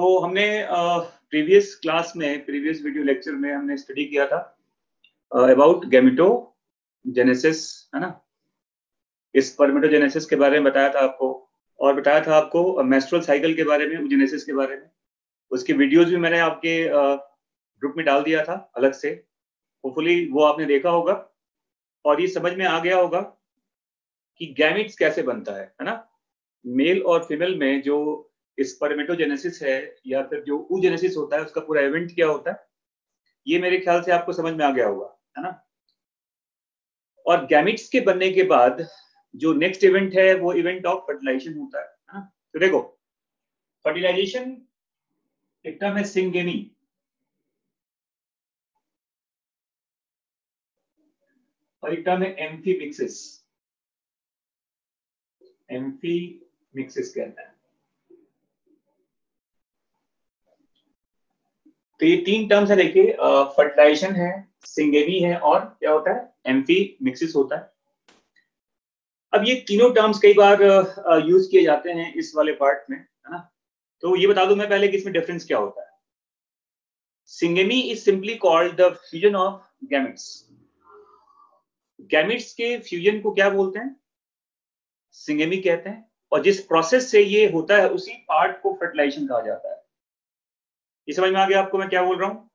तो हमने previous class में, प्रीवियस वीडियो लेक्चर में हमने स्टडी किया था अबाउट गैमेटोजेनेसिस, है ना। इस स्पर्मेटोजेनेसिस के बारे में बताया था आपको, और बताया था आपको मेंस्ट्रुअल साइकिल के बारे में, ओजेनेसिस के बारे में। उसकी वीडियोस भी मैंने आपके ग्रुप में डाल दिया था अलग से। होपफुली वो आपने देखा होगा और ये समझ में आ गया होगा कि गैमेट्स कैसे बनता है ना। मेल और फीमेल में जो स्पर्मेटोजेनेसिस है या फिर जो oogenesis होता है, उसका पूरा इवेंट क्या होता है, ये मेरे ख्याल से आपको समझ में आ गया होगा, है ना। और गैमेट्स के बनने के बाद जो नेक्स्ट इवेंट है वो इवेंट ऑफ फर्टिलाइजेशन होता है ना। तो देखो, फर्टिलाइजेशन एक टर्म है सिंगेमी, और एक टर्म है एम्फीमिक्सिस। एम्फीमिक्सिस कहता है। तो ये तीन टर्म्स है, देखिए, फर्टिलाइजेशन है, सिंगेमी है, और क्या होता है, एम्फीमिक्सिस होता है। अब ये तीनों टर्म्स कई बार यूज किए जाते हैं इस वाले पार्ट में, है ना। तो ये बता दूं मैं पहले कि इसमें डिफरेंस क्या होता है। Syngamy is simply called the fusion of gametes. Gametes के फ्यूजन को क्या बोलते हैं, सिंगेमी कहते हैं। और जिस प्रोसेस से ये होता है उसी पार्ट को फर्टिलाइजेशन कहा जाता है। ये समझ में आ गया आपको मैं क्या बोल रहा हूं।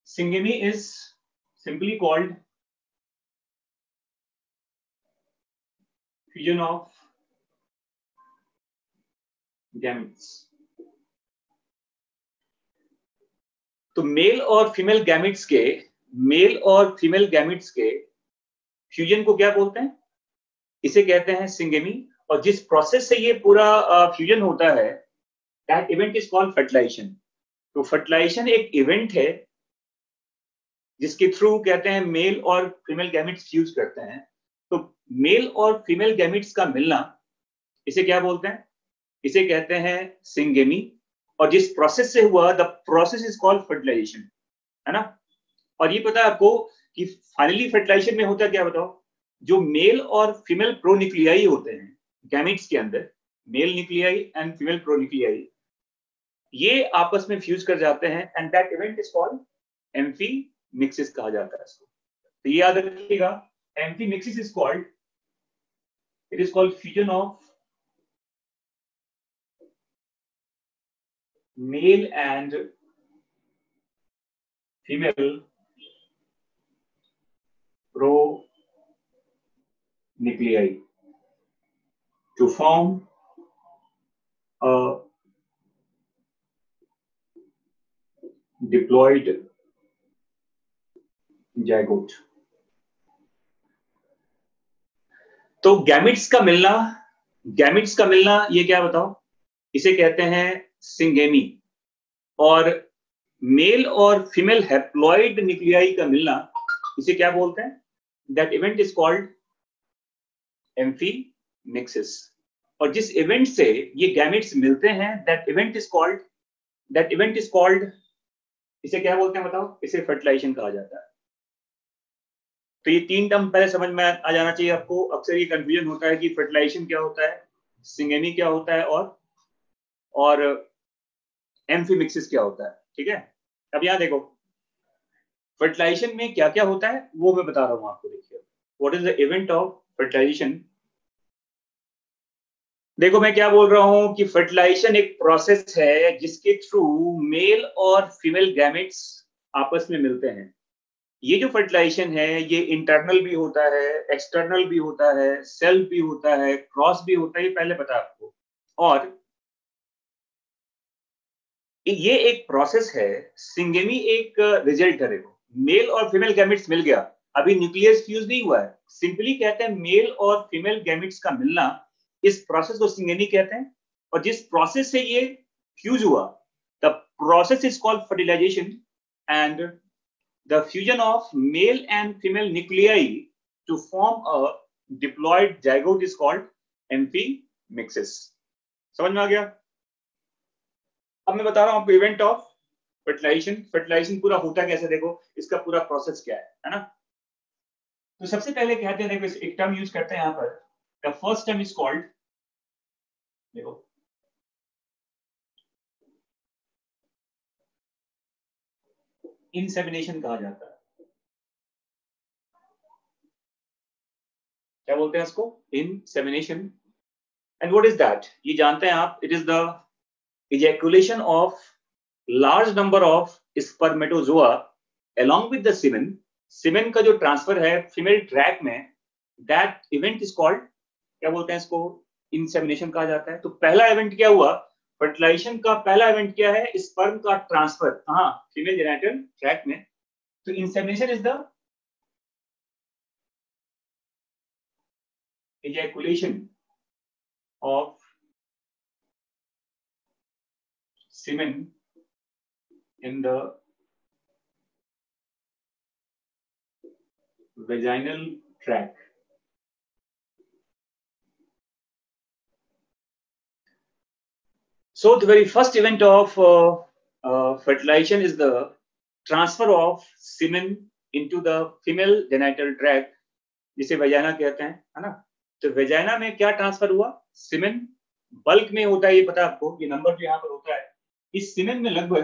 Syngamy is simply called fusion of gametes. तो मेल और फीमेल गैमेट्स के फ्यूजन को क्या बोलते हैं, इसे कहते हैं सिंगेमी। और जिस प्रोसेस से ये पूरा फ्यूजन होता है, that event is called fertilisation. तो फर्टिलाइजेशन एक इवेंट है जिसके थ्रू कहते हैं मेल और फीमेल गैमेट्स फ्यूज करते हैं। तो मेल और फीमेल गैमेट्स का मिलना, इसे क्या बोलते हैं, इसे कहते हैं सिंगेमी। और जिस प्रोसेस से हुआ, the process is called fertilisation, है ना। और ये पता है आपको कि फाइनली फर्टिलाइजेशन में होता क्या, बताओ। जो मेल और फीमेल प्रोन्यूक्लियाई होते हैं गैमेट्स के अंदर, male nuclei and female pronuclei, ये आपस में फ्यूज कर जाते हैं, and that event is called amphimixis कहा जाता है इसको। तो ये याद रखिएगा, amphimixis is called, it is called fusion of male and female pronuclei to form a diploid zygote। तो गैमेट्स का मिलना ये क्या बताओ, इसे कहते हैं सिंगेमी। और मेल और फीमेल हैप्लॉइड न्यूक्लियाई का मिलना, इसे क्या बोलते हैं, that event is called amphimixis. और जिस इवेंट से ये गैमेट्स मिलते हैं, दैट इवेंट इज कॉल्ड, इसे क्या बोलते हैं बताओ, इसे फर्टिलाइजेशन कहा जाता है। तो ये तीन टर्म पहले समझ में आ जाना चाहिए आपको। अक्सर ये कंफ्यूजन होता है कि फर्टिलाइजेशन क्या होता है, सिंगेमी क्या होता है, और एम्फीमिक्सिस क्या होता है, ठीक है। अब यहाँ देखो, फर्टिलाइजेशन में क्या क्या होता है वो मैं बता रहा हूँ आपको। देखिए, what is the event of fertilisation. देखो मैं क्या बोल रहा हूँ कि फर्टिलाइजेशन एक प्रोसेस है जिसके थ्रू मेल और फीमेल गैमेट्स आपस में मिलते हैं। ये जो फर्टिलाइजेशन है ये इंटरनल भी होता है, एक्सटर्नल भी होता है, सेल्फ भी होता है, क्रॉस भी होता है, ये पहले पता आपको। और ये एक प्रोसेस है। सिंगेमी एक रिजल्ट है। देखो, मेल और फीमेल गैमेट्स मिल गया, अभी न्यूक्लियस फ्यूज नहीं हुआ है। सिंपली कहते हैं मेल और फीमेल गैमेट्स का मिलना, इस प्रोसेस को सिंगेमी कहते हैं। और जिस प्रोसेस से ये फ्यूज हुआ, the process is called fertilisation. And the fusion of male and female nuclei to form a diploid zygote is called amphimixis। समझ में आ गया। अब मैं बता रहा हूं आपको इवेंट ऑफ फर्टिलाइजेशन पूरा होता कैसे, देखो इसका पूरा प्रोसेस क्या है ना। तो सबसे पहले कहते हैं, देखो एक टर्म यूज करते हैं यहां पर। The first term is called, देखो इंसेमिनेशन कहा जाता है। क्या बोलते हैं इसको? Insemination. And what is that? ये जानते हैं आप? It is the ejaculation of large number of spermatozoa along with the semen. semen का जो ट्रांसफर है फीमेल ट्रैक में, that event is called, क्या बोलते हैं इसको? इंसेमिनेशन कहा जाता है। तो पहला इवेंट क्या हुआ? फर्टिलाइजेशन का पहला इवेंट क्या है? स्पर्म का ट्रांसफर, हाँ, फीमेल जेनिटल ट्रैक में। तो insemination is the ejaculation of semen in the vaginal tract. So the very first event of fertilization is the transfer of semen into the female genital tract, जिसे vagina कहते हैं, है ना? तो vagina में क्या ट्रांसफर हुआ? सीमेन बल्क में होता है, ये पता है आपको? ये नंबर जो यहाँ पर होता है, इस सीमेन में लगभग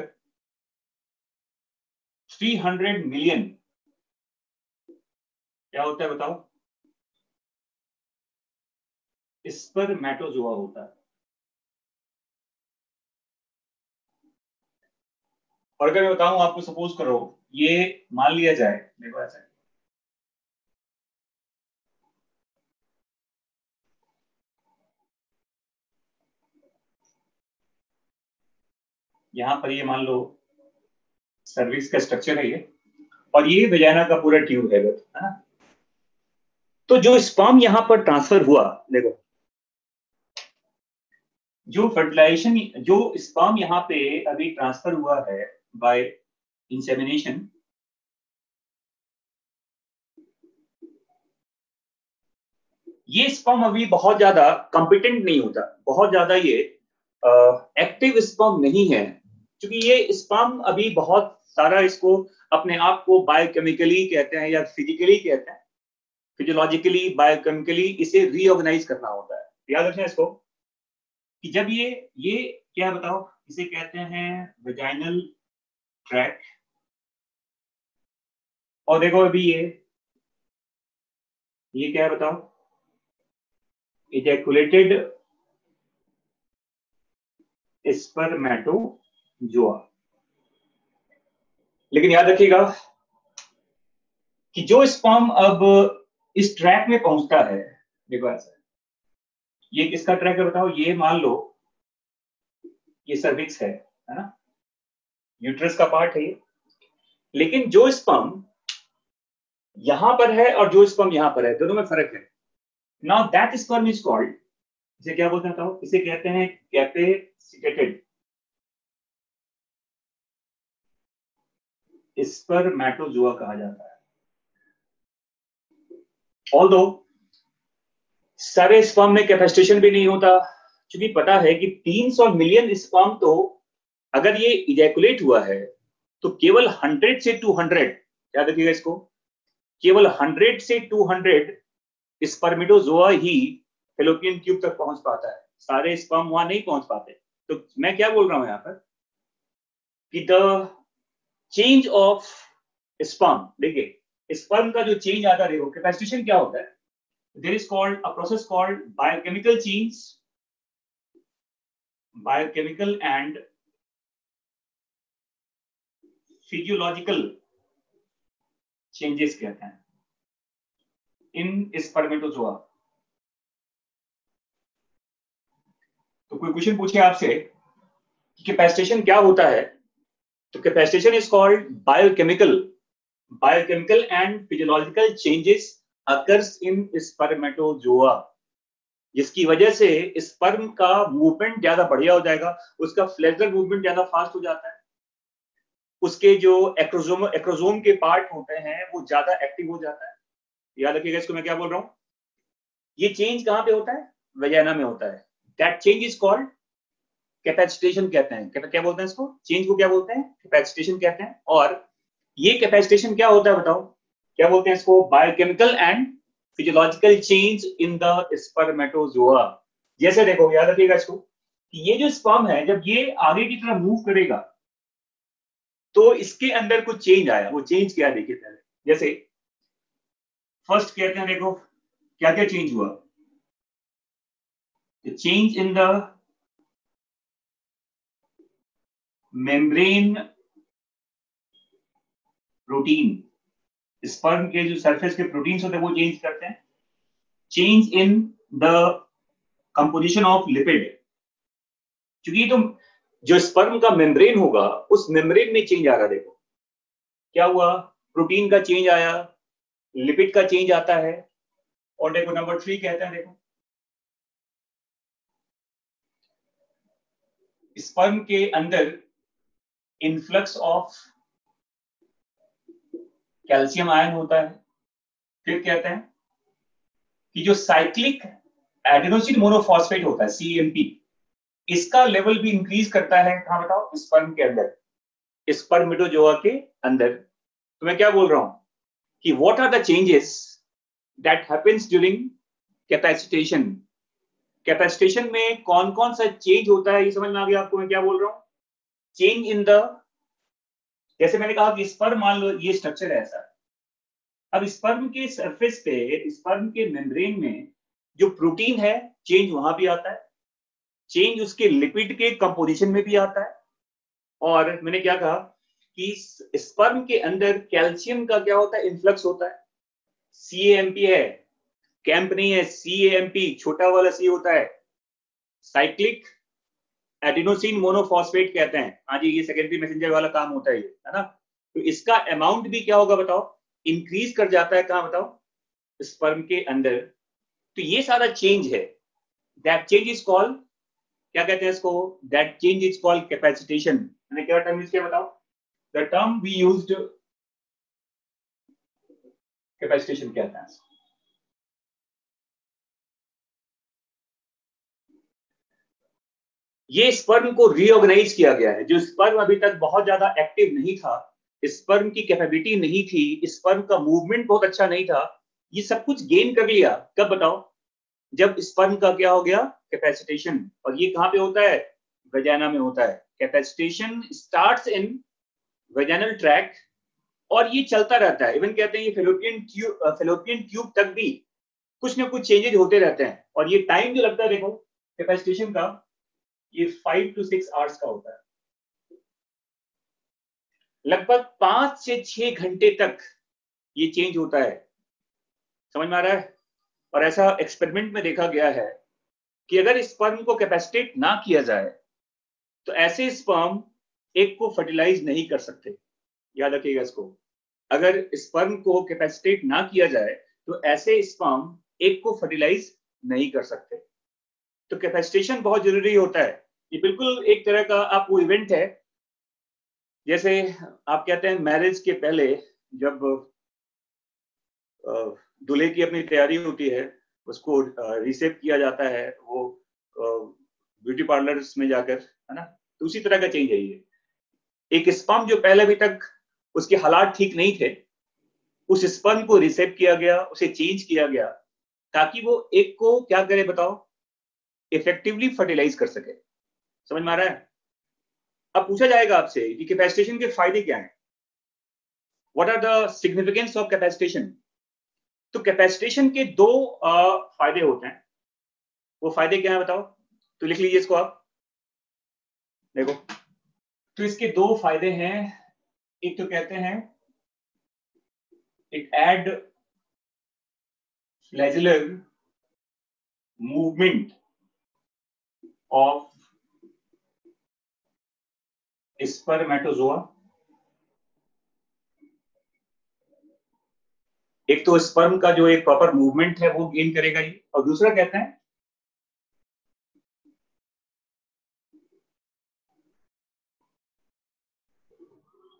300 मिलियन क्या होता है बताओ? स्पर्मेटोजोआ होता है। और अगर मैं बताऊं आपको, सपोज करो ये मान लिया जाए, देखो ऐसा, यहां पर ये मान लो सर्विस का स्ट्रक्चर है ये, और ये वेजाइना का पूरा ट्यूब है ना? तो जो स्पर्म यहां पर ट्रांसफर हुआ, देखो जो फर्टिलाइजेशन, जो स्पर्म यहां पे अभी ट्रांसफर हुआ है बाय इंसेमिनेशन, ये स्पर्म अभी बहुत ज्यादा कॉम्पिटेंट नहीं होता, बहुत ज्यादा ये एक्टिव स्पर्म नहीं है, क्योंकि ये स्पर्म अभी बहुत सारा इसको अपने आप को बायोकेमिकली कहते हैं या फिजिकली कहते हैं, फिजियोलॉजिकली बायोकेमिकली इसे रीऑर्गेनाइज करना होता है। याद रखें इसको कि जब ये क्या बताओ, इसे कहते हैं वेजाइनल ट्रैक, और देखो अभी ये क्या है बताओ? Ejaculated spermatozoa. लेकिन याद रखिएगा कि जो स्पर्म अब इस ट्रैक में पहुंचता है, देखो ऐसा, ये किसका ट्रैक है बताओ? ये मान लो ये सर्विक्स है ना? यूट्रस का पार्ट है ये। लेकिन जो स्पर्म यहां पर है और जो स्पर्म यहां पर है, दोनों में फर्क है। Now that sperm is called, इसे क्या बोलते हैं बताओ? इसे कहते हैं कैपेसिटेटेड स्पर्मेटोजोआ कहा जाता है। ऑल्दो सारे स्पर्म में कैपेसिटेशन भी नहीं होता, क्योंकि पता है कि 300 मिलियन स्पर्म तो अगर ये इजैकुलेट हुआ है तो केवल 100 से 200, याद रखिएगा इसको, केवल 100 से 200 स्पर्मेटोजोआ ही फैलोपियन ट्यूब तक पहुंच पाता है, सारे स्पर्म वहां नहीं पहुंच पाते। तो मैं क्या बोल रहा हूं यहां पर कि द चेंज ऑफ स्पर्म, देखिए स्पर्म का जो चेंज आता है, देखो कैपेसिटेशन क्या होता है? there is called a process called biochemical change, biochemical and physiological changes कहते हैं इन स्पर्मेटोजोआ। तो कोई क्वेश्चन पूछे आपसे कि कैपेसिटेशन क्या होता है, तो capacitation is called biochemical and physiological changes occurs in spermatozoa, जिसकी वजह से स्पर्म का मूवमेंट ज्यादा बढ़िया हो जाएगा, उसका फ्लेजर मूवमेंट ज्यादा फास्ट हो जाता है, उसके जो एक्रोजोम के पार्ट होते हैं वो ज्यादा एक्टिव हो जाता है। याद रखिएगा इसको, मैं क्या बोल रहा हूं? ये चेंज कहां पे होता है? वेजाइना में होता है। That change is called capacitation कहते हैं। क्या बोलते हैं इसको? चेंज को क्या बोलते हैं? कैपेसिटेशन कहते हैं। और ये कैपेसिटेशन क्या होता है बताओ? क्या बोलते हैं इसको? Biochemical and physiological change in the spermatozoa. जैसे देखो, याद रखिएगा इसको कि ये जो स्पर्म है जब ये आगे की तरफ मूव करेगा तो इसके अंदर कुछ चेंज आया, वो चेंज क्या देखिए पहले। जैसे फर्स्ट कहते हैं, देखो क्या क्या चेंज हुआ। Change in the membrane protein, sperm के जो सरफेस के प्रोटीन्स होते हैं वो चेंज करते हैं। Change in the composition of lipid, क्योंकि तो जो स्पर्म का मेम्ब्रेन होगा उस मेम्ब्रेन में चेंज आ रहा है। देखो क्या हुआ, प्रोटीन का चेंज आया, लिपिड का चेंज आता है। और देखो नंबर 3 कहते हैं, देखो स्पर्म के अंदर इनफ्लक्स ऑफ कैल्शियम आयन होता है। फिर कहते हैं कि जो साइक्लिक एडेनोसिन मोनोफॉस्फेट होता है CMP, इसका लेवल भी इंक्रीज करता है। कहां बताओ, स्पर्म के अंदर, स्पर्मेटोजोआ के अंदर। तो मैं क्या बोल रहा हूं कि what are the changes that happens during capacitation. Capacitation में कौन कौन सा चेंज होता है, ये समझ में आ गया आपको मैं क्या बोल रहा हूं। चेंज इन द, जैसे मैंने कहा कि स्पर्म, मान लो ये स्ट्रक्चर है ऐसा। अब स्पर्म के सरफेस पे, स्पर्म के मेम्ब्रेन में जो प्रोटीन है, चेंज वहां भी आता है, चेंज उसके लिपिड के कंपोजिशन में भी आता है। और मैंने क्या कहा कि स्पर्म के अंदर कैल्शियम का क्या होता है, इन्फ्लक्स होता है। CAMP है, कैंप नहीं है, CAMP छोटा वाला C होता है, साइक्लिक एडिनोसिन मोनोफॉस्फेट कहते हैं। हाँ जी, ये सेकेंडरी मैसेंजर वाला काम होता है ये, है ना। तो इसका अमाउंट भी क्या होगा बताओ, इंक्रीज कर जाता है। कहां बताओ, स्पर्म के अंदर। तो ये सारा चेंज है, दैट चेंज इज कॉल्ड, क्या कहते हैं इसको, that change is called capacitation. मैंने क्या टर्म यूज किया बताओ, the term we used capacitation कहते हैं। ये स्पर्म को रीऑर्गेनाइज किया गया है। जो स्पर्म अभी तक बहुत ज्यादा एक्टिव नहीं था, स्पर्म की कैपेबिलिटी नहीं थी, स्पर्म का मूवमेंट बहुत अच्छा नहीं था, ये सब कुछ गेन कर लिया। कब बताओ, जब स्पर्म का क्या हो गया, कैपेसिटेशन। और ये कहां पे होता है, वेजाइना में होता है। Capacitation starts in vaginal track और ये चलता रहता है। इवन कहते हैं ये फेलोपियन ट्यूब तक भी कुछ ना कुछ चेंजेज होते रहते हैं। और ये टाइम जो लगता है देखो कैपेसिटेशन का, ये 5 to 6 आवर्स का होता है। लगभग 5 से 6 घंटे तक ये चेंज होता है। समझ में आ रहा है। और ऐसा एक्सपेरिमेंट में देखा गया है कि अगर स्पर्म को कैपेसिटेट ना किया जाए तो ऐसे स्पर्म एक को फर्टिलाइज नहीं कर सकते। याद रखिएगा इसको, अगर स्पर्म को कैपेसिटेट ना किया जाए तो ऐसे स्पर्म एक को फर्टिलाइज नहीं कर सकते। तो कैपेसिटेशन बहुत जरूरी होता है। ये बिल्कुल एक तरह का आप वो इवेंट है, जैसे आप कहते हैं मैरिज के पहले जब दूल्हे की अपनी तैयारी होती है, उसको रिसेप किया जाता है, वो ब्यूटी पार्लर्स में जाकर, है ना। तो उसी तरह का चेंज है ये। एक स्पर्म जो पहले अभी तक उसके हालात ठीक नहीं थे, उस स्पर्म को रिसेप किया गया, उसे चेंज किया गया ताकि वो एक को क्या करे बताओ, इफेक्टिवली फर्टिलाइज कर सके। समझ में आ रहा है। अब पूछा जाएगा आपसे कि कैपेसिटेशन के फायदे क्या हैं, what are the significance of capacitation. तो कैपेसिटेशन के दो फायदे होते हैं। वो फायदे क्या है बताओ, तो लिख लीजिए इसको आप, देखो। तो इसके दो फायदे हैं। एक तो कहते हैं it add flagellar movement of spermatozoa. एक तो स्पर्म का जो एक प्रॉपर मूवमेंट है वो गेन करेगा ये, और दूसरा कहते हैं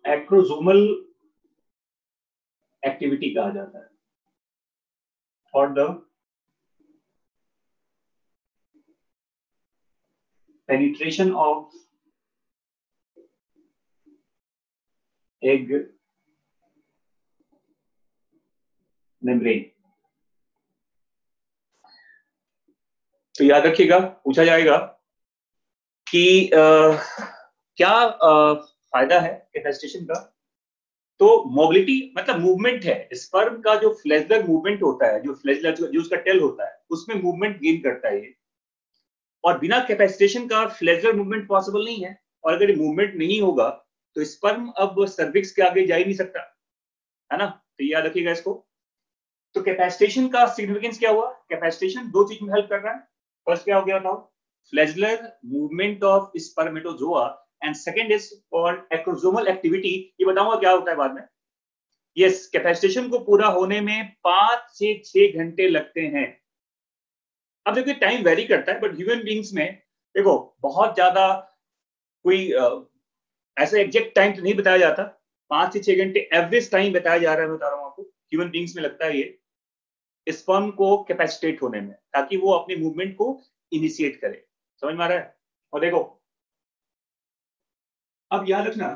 एक्रोसोमल एक्टिविटी कहा जाता है for the penetration of egg membrane. तो याद रखिएगा, पूछा जाएगा कि क्या फायदा है कैपेसिटेशन का, तो मोबिलिटी मतलब मूवमेंट है, स्पर्म का जो फ्लैजलर मूवमेंट होता है, जो फ्लैजलर जो उसका टेल होता है उसमें मूवमेंट गेन करता है ये, और बिना कैपेसिटेशन का फ्लैजलर मूवमेंट पॉसिबल नहीं है, और अगर मूवमेंट नहीं होगा तो स्पर्म अब सर्विक्स के आगे जा ही नहीं सकता, है ना। तो याद रखिएगा इसको। तो कैपेसिटेशन का सिग्निफिकेंस क्या हुआ, कैपेसिटेशन दो चीज में हेल्प कर रहा है। फर्स्ट क्या हो गया बताओ, flagellar movement of spermatozoa, and second is called acrosomal activity. ये बताऊंगा क्या होता है बाद में। यस, कैपेसिटेशन को पूरा होने में 5 से 6 घंटे लगते हैं। अब देखिए टाइम वेरी करता है, बट ह्यूमन बींग्स में देखो बहुत ज्यादा कोई ऐसा एग्जैक्ट टाइम तो नहीं बताया जाता, 5 से 6 घंटे एवरेज टाइम बताया जा रहा है, बता रहा हूँ आपको। ह्यूमन बींग्स में लगता है ये स्पर्म को कैपेसिटेट होने में, ताकि वो अपने मूवमेंट को इनिशिएट करे। समझ में आ रहा है। और देखो अब याद रखना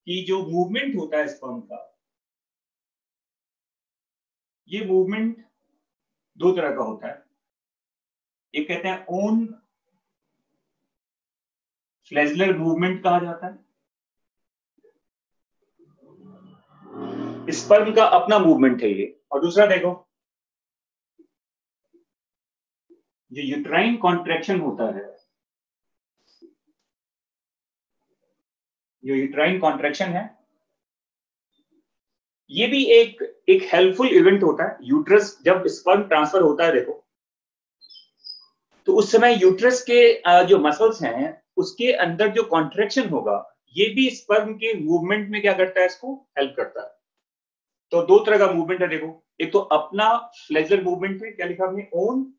कि जो मूवमेंट होता है स्पर्म का, ये मूवमेंट दो तरह का होता है। एक कहते हैं ओन फ्लैजलर मूवमेंट कहा जाता है, स्पर्म का अपना मूवमेंट है ये। और दूसरा देखो, जो यूट्राइन कॉन्ट्रैक्शन होता है, जो यूट्राइन कॉन्ट्रैक्शन है, ये भी एक हेल्पफुल इवेंट होता है। यूट्रस जब स्पर्म ट्रांसफर होता है देखो, तो उस समय यूट्रस के जो मसल्स हैं उसके अंदर जो कॉन्ट्रैक्शन होगा, ये भी स्पर्म के मूवमेंट में क्या करता है, इसको हेल्प करता है। तो दो तरह का मूवमेंट है देखो, एक तो अपना फ्लैजलर मूवमेंट है, क्या लिखा हमने, one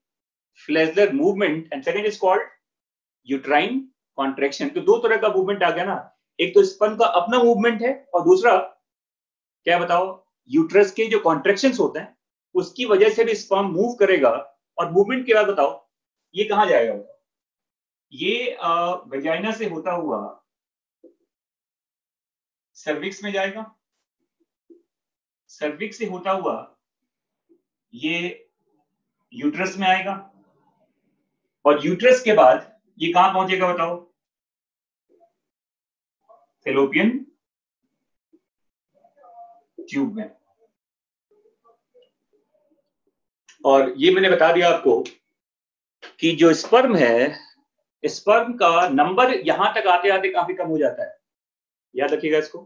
flagellar movement, and second is called uterine contraction. तो दो तरह का मूवमेंट आ गया ना, एक तो स्पर्म का अपना मूवमेंट है, और दूसरा क्या बताओ, यूट्रस के जो कॉन्ट्रैक्शंस होते हैं उसकी वजह से भी स्पर्म मूव करेगा। और मूवमेंट के बाद बताओ ये कहां जाएगा, ये वजाइना से होता हुआ सर्विक्स में जाएगा, सर्विक्स से होता हुआ ये यूट्रस में आएगा, और यूट्रस के बाद ये कहां पहुंचेगा बताओ, फेलोपियन ट्यूब में। और ये मैंने बता दिया आपको कि जो स्पर्म है, स्पर्म का नंबर यहां तक आते आते काफी कम हो जाता है। याद रखिएगा इसको।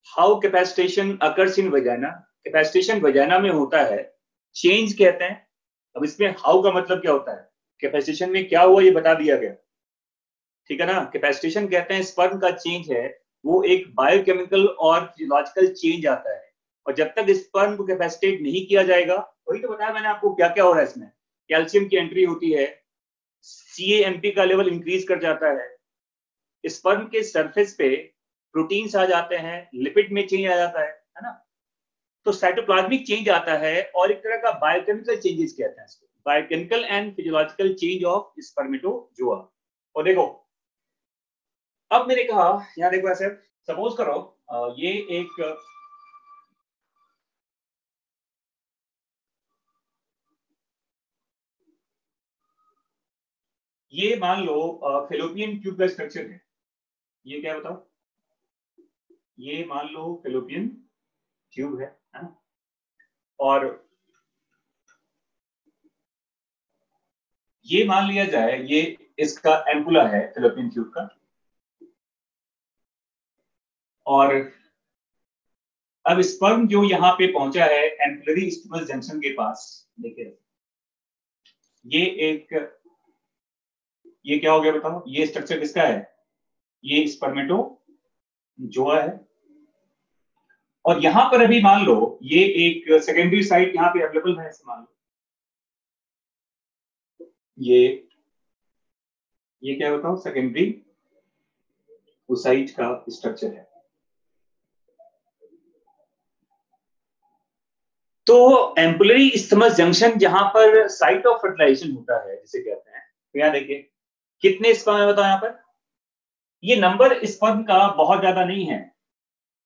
How capacitation occurs in vagina, capacitation vagina में होता है, चेंज कहते हैं। अब इसमें हाउ का मतलब क्या होता है, कैपेसिटेशन में क्या हुआ ये बता दिया गया, ठीक है ना। कैपेसिटेशन कहते हैं स्पर्म का चेंज है, वो एक बायोकेमिकल और फिजियोलॉजिकल चेंज आता है। और जब तक स्पर्म को कैपेसिटेट नहीं किया जाएगा, वही तो बताया मैंने आपको क्या क्या हो रहा है इसमें, कैल्शियम की एंट्री होती है, CAMP का लेवल इंक्रीज कर जाता है, स्पर्म के सरफेस पे प्रोटीन्स आ जाते हैं, लिपिड में चेंज आ जाता है ना। तो साइटोप्लाज्मिक चेंज आता है, और एक तरह का बायोकेमिकल चेंजेस कहते हैं इसको, biochemical and physiological change of spermatozoa. और देखो अब मैंने कहा, यहाँ देखो ऐसे सपोज करो ये एक ये मान लो फेलोपियन ट्यूब का स्ट्रक्चर है। ये क्या बताओ, ये मान लो फेलोपियन ट्यूब है ना। और ये मान लिया जाए ये इसका एम्पुला है फेलोपियन ट्यूब का। और अब स्पर्म जो यहाँ पे पहुंचा है एम्पुलरी स्टिमुलस जंक्शन के पास, देखिए ये एक, ये क्या हो गया बताओ, ये स्ट्रक्चर किसका है, ये स्पर्मेटोजोआ है। और यहां पर अभी मान लो ये एक सेकेंडरी साइट यहाँ पे अवेलेबल है, मान लो ये क्या बताओ, सेकेंडरी ओसाइट का स्ट्रक्चर है। तो एम्पुलरी स्टिमुलस जंक्शन जहां पर साइट ऑफ फर्टिलाइजेशन होता है जिसे कहते हैं, तो यहाँ देखिए कितने स्पर्म है बताओ यहाँ पर, ये नंबर स्पर्म का बहुत ज्यादा नहीं है,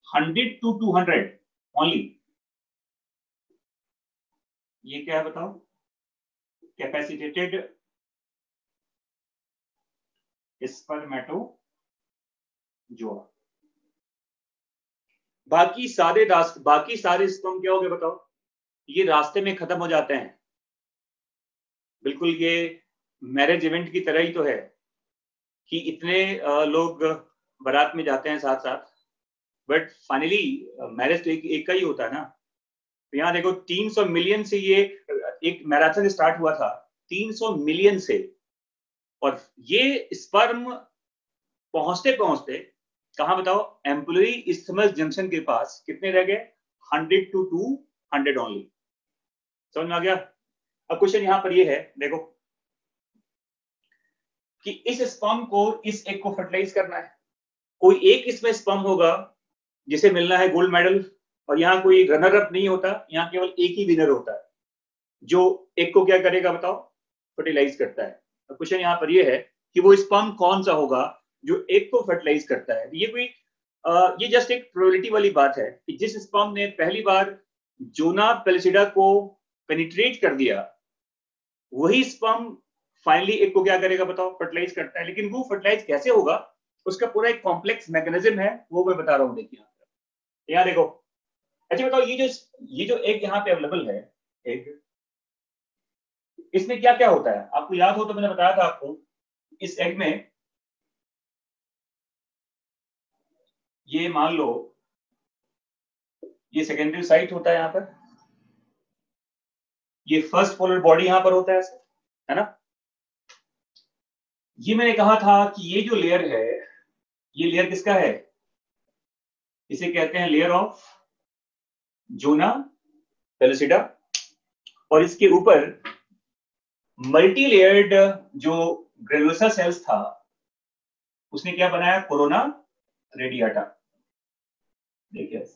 100 to 200 ओनली। ये क्या है बताओ, कैपेसिटेटेड स्पर्मेटोजोआ जोड़ा। बाकी सारे स्पर्म क्या हो गए बताओ, ये रास्ते में खत्म हो जाते हैं। बिल्कुल ये मैरिज इवेंट की तरह ही तो है कि इतने लोग बारात में जाते हैं साथ साथ, बट फाइनली मैरिज तो एक का ही होता है ना। तो यहाँ देखो 300 मिलियन से ये एक मैराथन स्टार्ट हुआ था 300 मिलियन से, और ये स्पर्म पहुंचते पहुंचते कहाँ बताओ, एम्प्लॉई इस्थमस जंक्शन के पास कितने रह गए, 100 to 200 ओनली। समझ में आ गया। अब क्वेश्चन यहाँ पर ये है, देखो कि इस स्पर्म को इस एग को फर्टिलाइज करना है, कोई एक इसमें स्पर्म होगा जिसे मिलना है गोल्ड मेडल, और यहाँ कोई रनर अप नहीं होता, यहाँ केवल एक ही विनर होता है जो एग को क्या करेगा बताओ, फर्टिलाइज करता है। अब क्वेश्चन यहाँ पर ये है कि वो स्पर्म कौन सा होगा जो एग को फर्टिलाइज करता है। ये जस्ट एक प्रोबेबिलिटी वाली बात है कि जिस स्पर्म ने पहली बार जोना पेलिसिडा को पेनिट्रेट कर दिया, वही स्पर्म फाइनली एग को क्या करेगा बताओ, फर्टिलाइज करता है। लेकिन वो फर्टिलाइज कैसे होगा, उसका पूरा एक कॉम्प्लेक्स मैकेनिज्म है, वो मैं बता रहा हूँ। देखिए यहाँ देखो, अच्छा बताओ, ये जो एग यहाँ पे अवेलेबल है, एग, इसमें क्या क्या होता है आपको याद हो तो मैंने बताया था आपको, इस एग में ये मान लो ये सेकेंडरी साइट होता है, यहाँ पर ये फर्स्ट पोलर बॉडी यहाँ पर होता है ना। ये मैंने कहा था कि ये जो लेयर है, ये लेयर किसका है, इसे कहते हैं लेयर ऑफ जोना पेलिसिडा, और इसके ऊपर मल्टी लेयर्ड जो ग्रेनुलोसा सेल्स था उसने क्या बनाया, कोरोना रेडियाटा। देखिए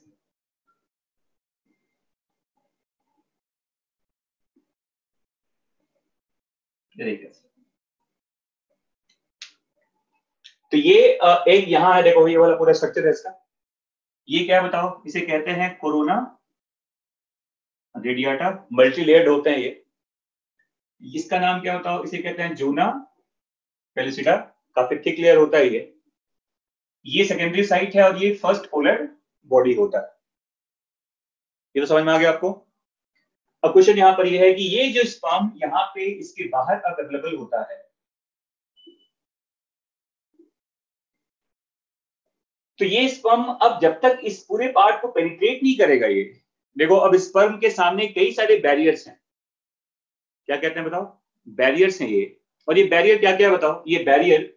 देखिए, तो ये एक यहाँ है, देखो ये वाला पूरा स्ट्रक्चर है इसका, ये क्या है बताओ, इसे कहते हैं कोरोना रेडियाटा, मल्टी लेयर्ड होते हैं ये। इसका नाम क्या बताओ, इसे कहते हैं जोना पेलिसिडा, काफी थिक लेयर होता है ये सेकेंडरी साइट है, और ये फर्स्ट पोलर बॉडी होता है। ये तो समझ में आ गया आपको। अब क्वेश्चन यहाँ पर ये है कि ये जो स्पर्म यहाँ पे इसके बाहर अवेलेबल होता है, तो ये स्पर्म अब जब तक इस पूरे पार्ट को पेनिट्रेट नहीं करेगा, ये देखो अब स्पर्म के सामने कई सारे बैरियर्स हैं, क्या कहते हैं बताओ, बैरियर्स हैं ये। और ये बैरियर क्या क्या बताओ, ये बैरियर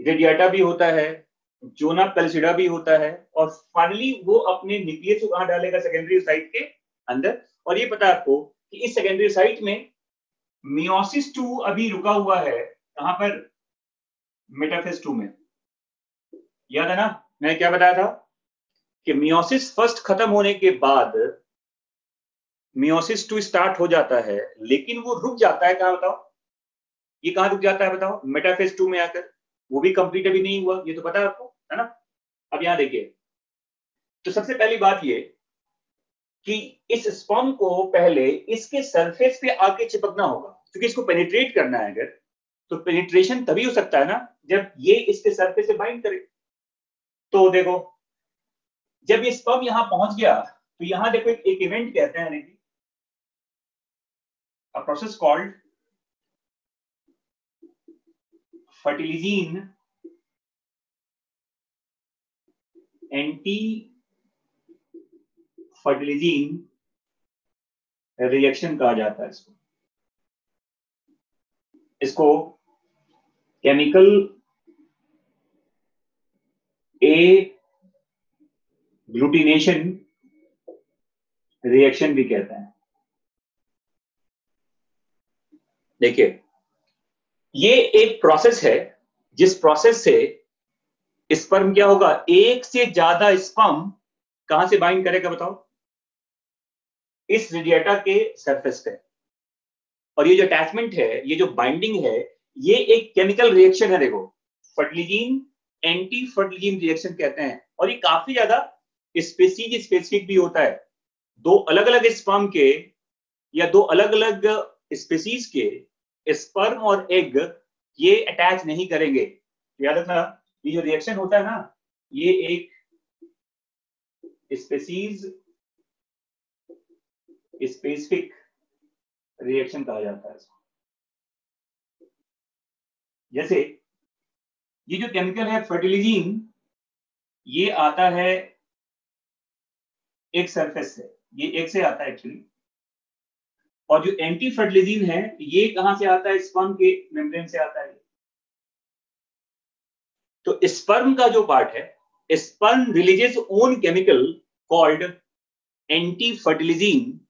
रेडियाटा भी होता है, जोना पेलिसिडा भी होता है, और फाइनली वो अपने न्यूक्लियस को कहां डालेगा, सेकेंडरी साइट के अंदर। और ये पता है आपको कि इस सेकेंडरी साइट में मियोसिस 2 अभी रुका हुआ है, कहां पर, मेटाफेज 2 में। याद है ना मैंने क्या बताया था कि मियोसिस फर्स्ट खत्म होने के बाद मियोसिस 2 स्टार्ट हो जाता है, लेकिन वो रुक जाता है कहां बताओ, ये कहां रुक जाता है बताओ, मेटाफेज 2 में आकर, वो भी कंप्लीट अभी नहीं हुआ, ये तो पता है आपको, है ना। अब यहां देखिए, तो सबसे पहली बात ये कि इस स्पर्म को पहले इसके सरफेस पे आके चिपकना होगा, क्योंकि इसको पेनिट्रेट करना है अगर, तो पेनिट्रेशन तभी हो सकता है ना जब ये इसके सरफेस से बाइंड करे। तो देखो जब ये स्पर्म यहां पहुंच गया, तो यहां देखो एक इवेंट कहते हैं, a process called fertilizing anti fertilizin reaction कहा जाता है इसको केमिकल ए ग्लूटिनेशन रिएक्शन भी कहते हैं। देखिए ये एक प्रोसेस है जिस प्रोसेस से स्पर्म क्या होगा, एक से ज्यादा स्पर्म कहां से बाइंड करेगा बताओ, इस रेडिएटा के सरफेस पे। और ये जो अटैचमेंट है, ये जो बाइंडिंग है, ये एक केमिकल रिएक्शन है, देखो फर्टिलिजीन एंटी फर्टिलिजीन रिएक्शन कहते हैं। और ये काफी ज्यादा स्पेसिफिक भी होता है, दो अलग अलग स्पर्म के या दो अलग अलग स्पीसीज के स्पर्म और एग ये अटैच नहीं करेंगे, याद रखना। ये जो रिएक्शन होता है ना, ये एक स्पेसीज स्पेसिफिक रिएक्शन कहा जाता है इसको। जैसे ये जो केमिकल है फर्टिलिजीन, ये आता है एक सरफेस से, ये एक से आता है एक्चुअली। और जो एंटी फर्टिलिजीन है ये कहां से आता है? स्पर्म के मेम्ब्रेन से आता है। तो स्पर्म का जो पार्ट है, sperm releases one chemical called anti fertilizin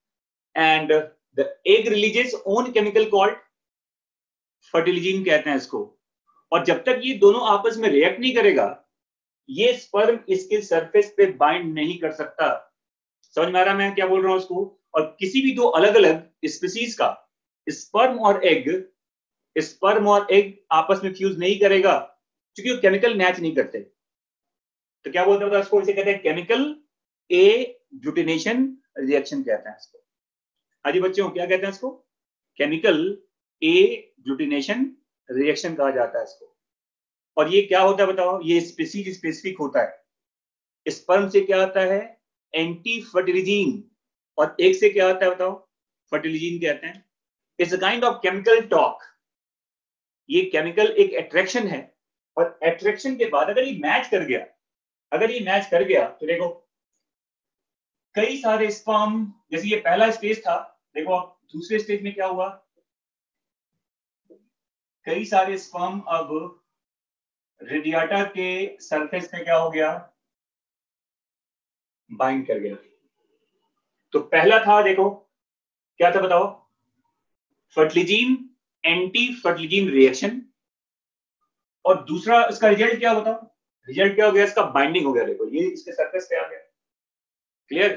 and the egg releases one chemical called fertilizin कहते हैं इसको। और जब तक ये दोनों आपस में रिएक्ट नहीं करेगा, ये स्पर्म इसके सरफेस पे बाइंड नहीं कर सकता। समझ में आ रहा मैं क्या बोल रहा हूं उसको? और किसी भी दो अलग अलग स्पीसीज का स्पर्म और एग आपस में फ्यूज नहीं करेगा, क्योंकि वो केमिकल मैच नहीं करते। तो क्या बोलते हैं उसको? इसे कहते हैं केमिकल एग्लूटिनेशन रिएक्शन कहते हैं इसको। हाँ जी बच्चों, क्या कहते हैं इसको? केमिकल एग्लूटिनेशन रिएक्शन कहा जाता है इसको। और ये क्या होता है बताओ? ये स्पीसीज स्पेसिफिक होता है। स्पर्म से क्या आता है? एंटी फर्टिलिजीन। और एग से क्या आता है बताओ? फर्टिलिजीन कहते हैं। It's a kind of chemical talk. ये केमिकल एक अट्रैक्शन है, और अट्रैक्शन के बाद अगर ये मैच कर गया, तो देखो कई सारे स्पर्म, जैसे ये पहला स्टेज था, देखो अब दूसरे स्टेज में क्या हुआ? कई सारे स्पर्म अब रेडिएटर के सरफेस पे क्या हो गया? बाइंड कर गया। तो पहला था, देखो क्या था बताओ? फर्टिलिजीन एंटी फर्टिलिजीन रिएक्शन। और दूसरा इसका रिजल्ट क्या बताओ? रिजल्ट क्या हो गया? इसका बाइंडिंग हो गया। देखो ये इसके सरफेस पे आ गया। क्लियर?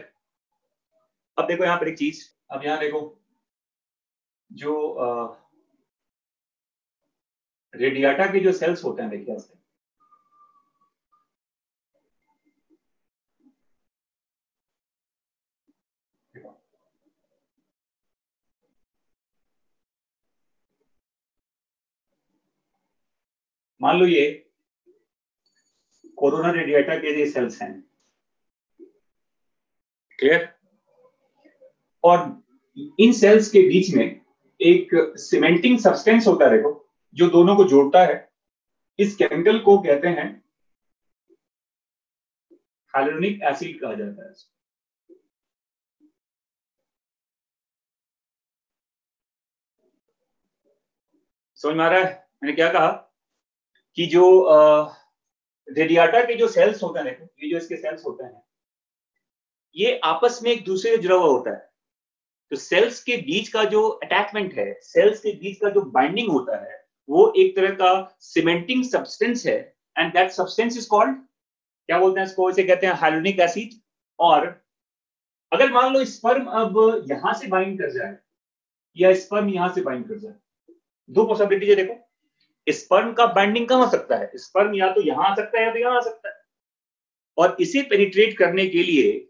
अब देखो यहां पर एक चीज, अब यहां देखो जो रेडिएटा के जो सेल्स होते हैं, देखिए ऐसे मान लो ये कोरोना रेडिएटा के ये सेल्स हैं। क्लियर? और इन सेल्स के बीच में एक सीमेंटिंग सब्सटेंस होता है, देखो जो दोनों को जोड़ता है। इस केमिकल को कहते हैं हाइलोनिक एसिड कहा जाता है। समझ में आ रहा है मैंने क्या कहा? कि जो रेडिएटा के जो सेल्स होते हैं, देखो ये जो इसके सेल्स होते हैं, ये आपस में एक दूसरे से जुड़ा हुआ होता है। तो सेल्स के बीच का जो अटैचमेंट है, सेल्स के बीच का जो बाइंडिंग होता है, वो एक तरह का सीमेंटिंग सब्सटेंस है। And that substance is called, क्या बोलते हैं इसको? इसे कहते हैं हाइलोनिक एसिड। और अगर मान लो स्पर्म अब यहां से बाइंड कर जाए, या स्पर्म यहां से बाइंड कर जाए, दो पॉसिबिलिटी है। देखो स्पर्म का बाइंडिंग कहां हो सकता है? स्पर्म या तो यहां आ सकता है या तो यहां आ सकता है। और इसे पेनिट्रेट करने के लिए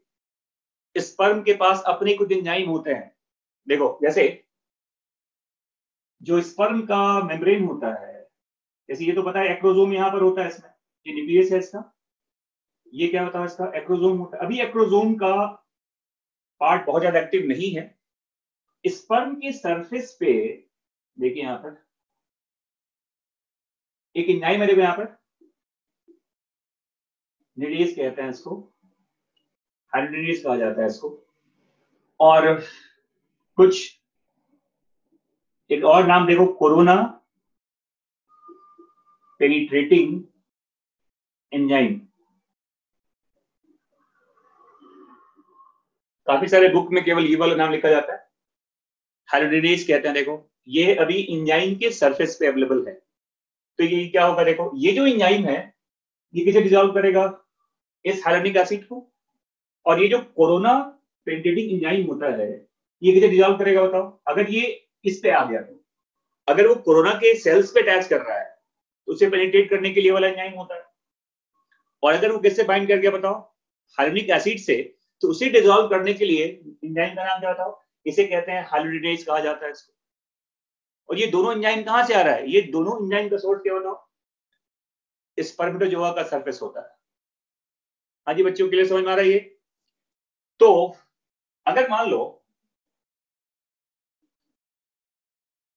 स्पर्म के पास अपने कुछ एंजाइम होते हैं। देखो जैसे जो स्पर्म का मेम्ब्रेन होता है, जैसे ये तो पता है एक्रोजोम यहां पर होता है, इसमें ये न्यूक्लियस है इसका। ये क्या होता है? इसका एक्रोजोम होता है। अभी एक्रोजोम का पार्ट बहुत ज्यादा एक्टिव नहीं है। स्पर्म के सरफेस पे देखिए यहां पर एक एंजाइम है, देखो यहां पर निडेज कहते हैं इसको, हाइड्रोनिडेज कहा जाता है इसको। और कुछ एक और नाम देखो, कोरोना पेनिट्रेटिंग एंजाइम। काफी सारे बुक में केवल ये वाला नाम लिखा जाता है, हाइड्रोनिडेज कहते हैं। देखो ये अभी एंजाइम के सरफेस पे अवेलेबल है। तो ये क्या होगा? देखो ये जो एंजाइम है, ये किसे डिसॉल्व करेगा? इस हाइलोनिक एसिड को। और ये जो कोरोना पेनिट्रेटिंग एंजाइम होता है, ये किसे डिसॉल्व करेगा बताओ? अगर ये इस पे आ गया तो, अगर वो कोरोना के सेल्स पे अटैच कर रहा है, तो उसे पेनिट्रेट करने के लिए वाला एंजाइम होता है। और अगर वो किससे बाइंड कर गया बताओ? हाइलोनिक एसिड से, तो उसे डिसॉल्व करने के लिए एंजाइम का नाम क्या बताओ? इसे कहते हैं हाइलोनिडेज कहा जाता है इसको। और ये दोनों एंजाइम कहां से आ रहा है? ये दोनों एंजाइम का सोर्स क्या बताओ? स्पर्मेटोजोआ का सरफेस होता है। हाँ जी बच्चों, के लिए समझ में आ रहा है ये? तो अगर मान लो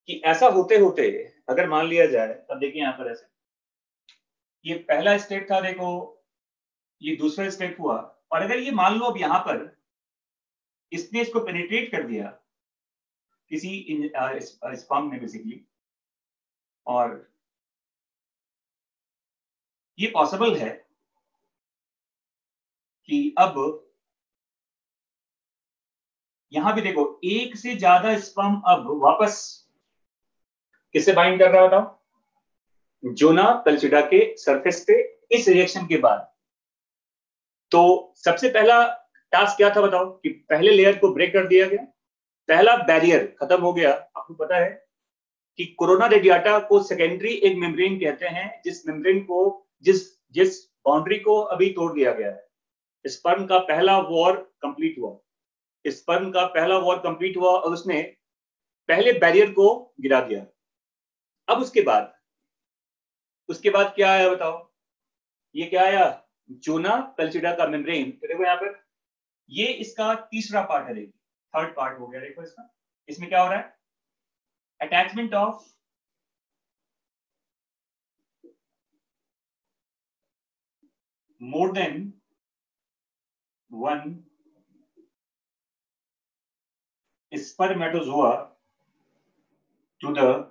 कि ऐसा होते होते अगर मान लिया जाए, अब देखिए यहां पर ऐसे, ये पहला स्टेप था, देखो ये दूसरा स्टेप हुआ, और अगर ये मान लो अब यहां पर इसने इसको पेनिट्रेट कर दिया किसी स्पर्म में बेसिकली, और ये पॉसिबल है कि अब यहां भी देखो एक से ज्यादा स्पर्म अब वापस किससे बाइंड कर रहा है बताओ? जोना पेल्चिडा के सरफेस पे इस रिएक्शन के बाद। तो सबसे पहला टास्क क्या था बताओ? कि पहले लेयर को ब्रेक कर दिया गया, पहला बैरियर खत्म हो गया। आपको पता है कि कोरोना रेडियाटा को सेकेंडरी एक मेम्ब्रेन कहते हैं, जिस मेम्ब्रेन को जिस जिस बाउंड्री को अभी तोड़ दिया गया है। स्पर्म का पहला वॉर कंप्लीट हुआ, स्पर्म का पहला वॉर कंप्लीट हुआ और उसने पहले बैरियर को गिरा दिया। अब उसके बाद क्या आया बताओ? ये क्या आया? जोना पेल्चिडा का मेम्ब्रेन। तो देखो यहाँ पर ये इसका तीसरा पार्ट है, देखिए थर्ड पार्ट हो गया। देखो इसका, इसमें क्या हो रहा है? Attachment of more than one spermatozoa to the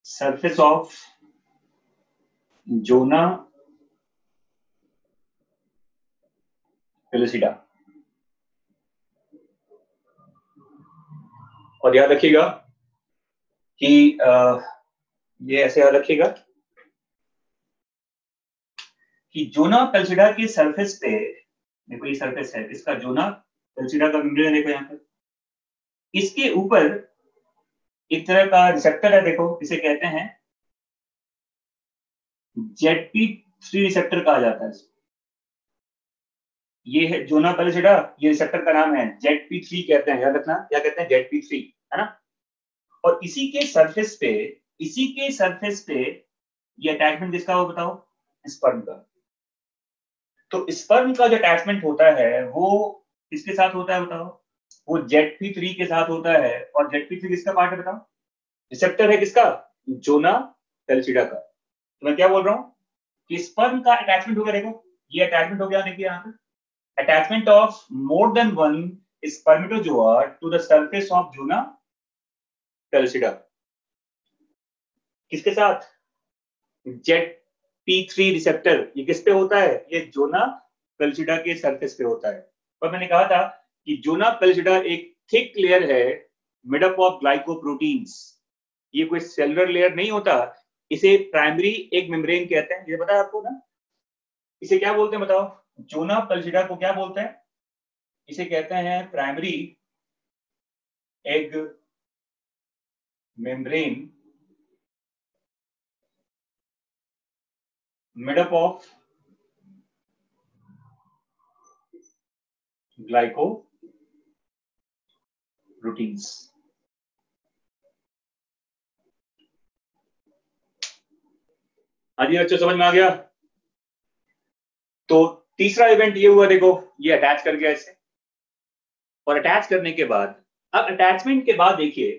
surface of Zona pellucida। और याद रखिएगा कि ये ऐसे याद रखिएगा कि जोना पेल्चिडा के सरफेस पे, देखो ये सरफेस है इसका, जोना पेल्चिडा का मेम्ब्रेन देखो यहाँ पर, इसके ऊपर एक तरह का रिसेप्टर है, देखो इसे कहते हैं ZP3 रिसेप्टर कहा जाता है। ये है जोना पेल्चिडा, ये रिसेप्टर का नाम है ZP3 कहते हैं, याद रखना क्या कहते हैं? ZP3, है ना। और इसी के सरफेस पे ये अटैचमेंट किसका हो बताओ? स्पर्म का। तो स्पर्म का जो अटैचमेंट होता है वो किसके साथ होता है बताओ? वो ZP3 के साथ होता है। और ZP3 किसका पार्ट है बताओ? रिसेप्टर है किसका? जोना पेल्चिडा का। तो मैं क्या बोल रहा हूं कि स्पर्म का अटैचमेंट हो गया, देखो ये अटैचमेंट हो गया, देखिए यहाँ पे attachment of more than one spermatozoa to the surface of zona pellucida. किसके साथ? ZP3 receptor. ये किस पे होता है? ये जोना पेल्चिडा के सरफेस पे होता है। और मैंने कहा था कि जोना पेल्चिडा एक थिक लेयर है मेड अप ऑफ ग्लाइकोप्रोटीन्स। ये कोई सेलुलर लेयर नहीं होता, इसे प्राइमरी एग मेम्ब्रेन कहते हैं। ये पता है आपको ना? इसे क्या बोलते हैं बताओ? जोना पेल्चिडा को क्या बोलते हैं? इसे कहते हैं primary egg membrane made up of glycoproteins. हाँ जी बच्चों, समझ में आ गया? तो तीसरा इवेंट ये हुआ, देखो ये अटैच कर गया इसे, और अटैच करने के बाद, अब अटैचमेंट के बाद देखिए,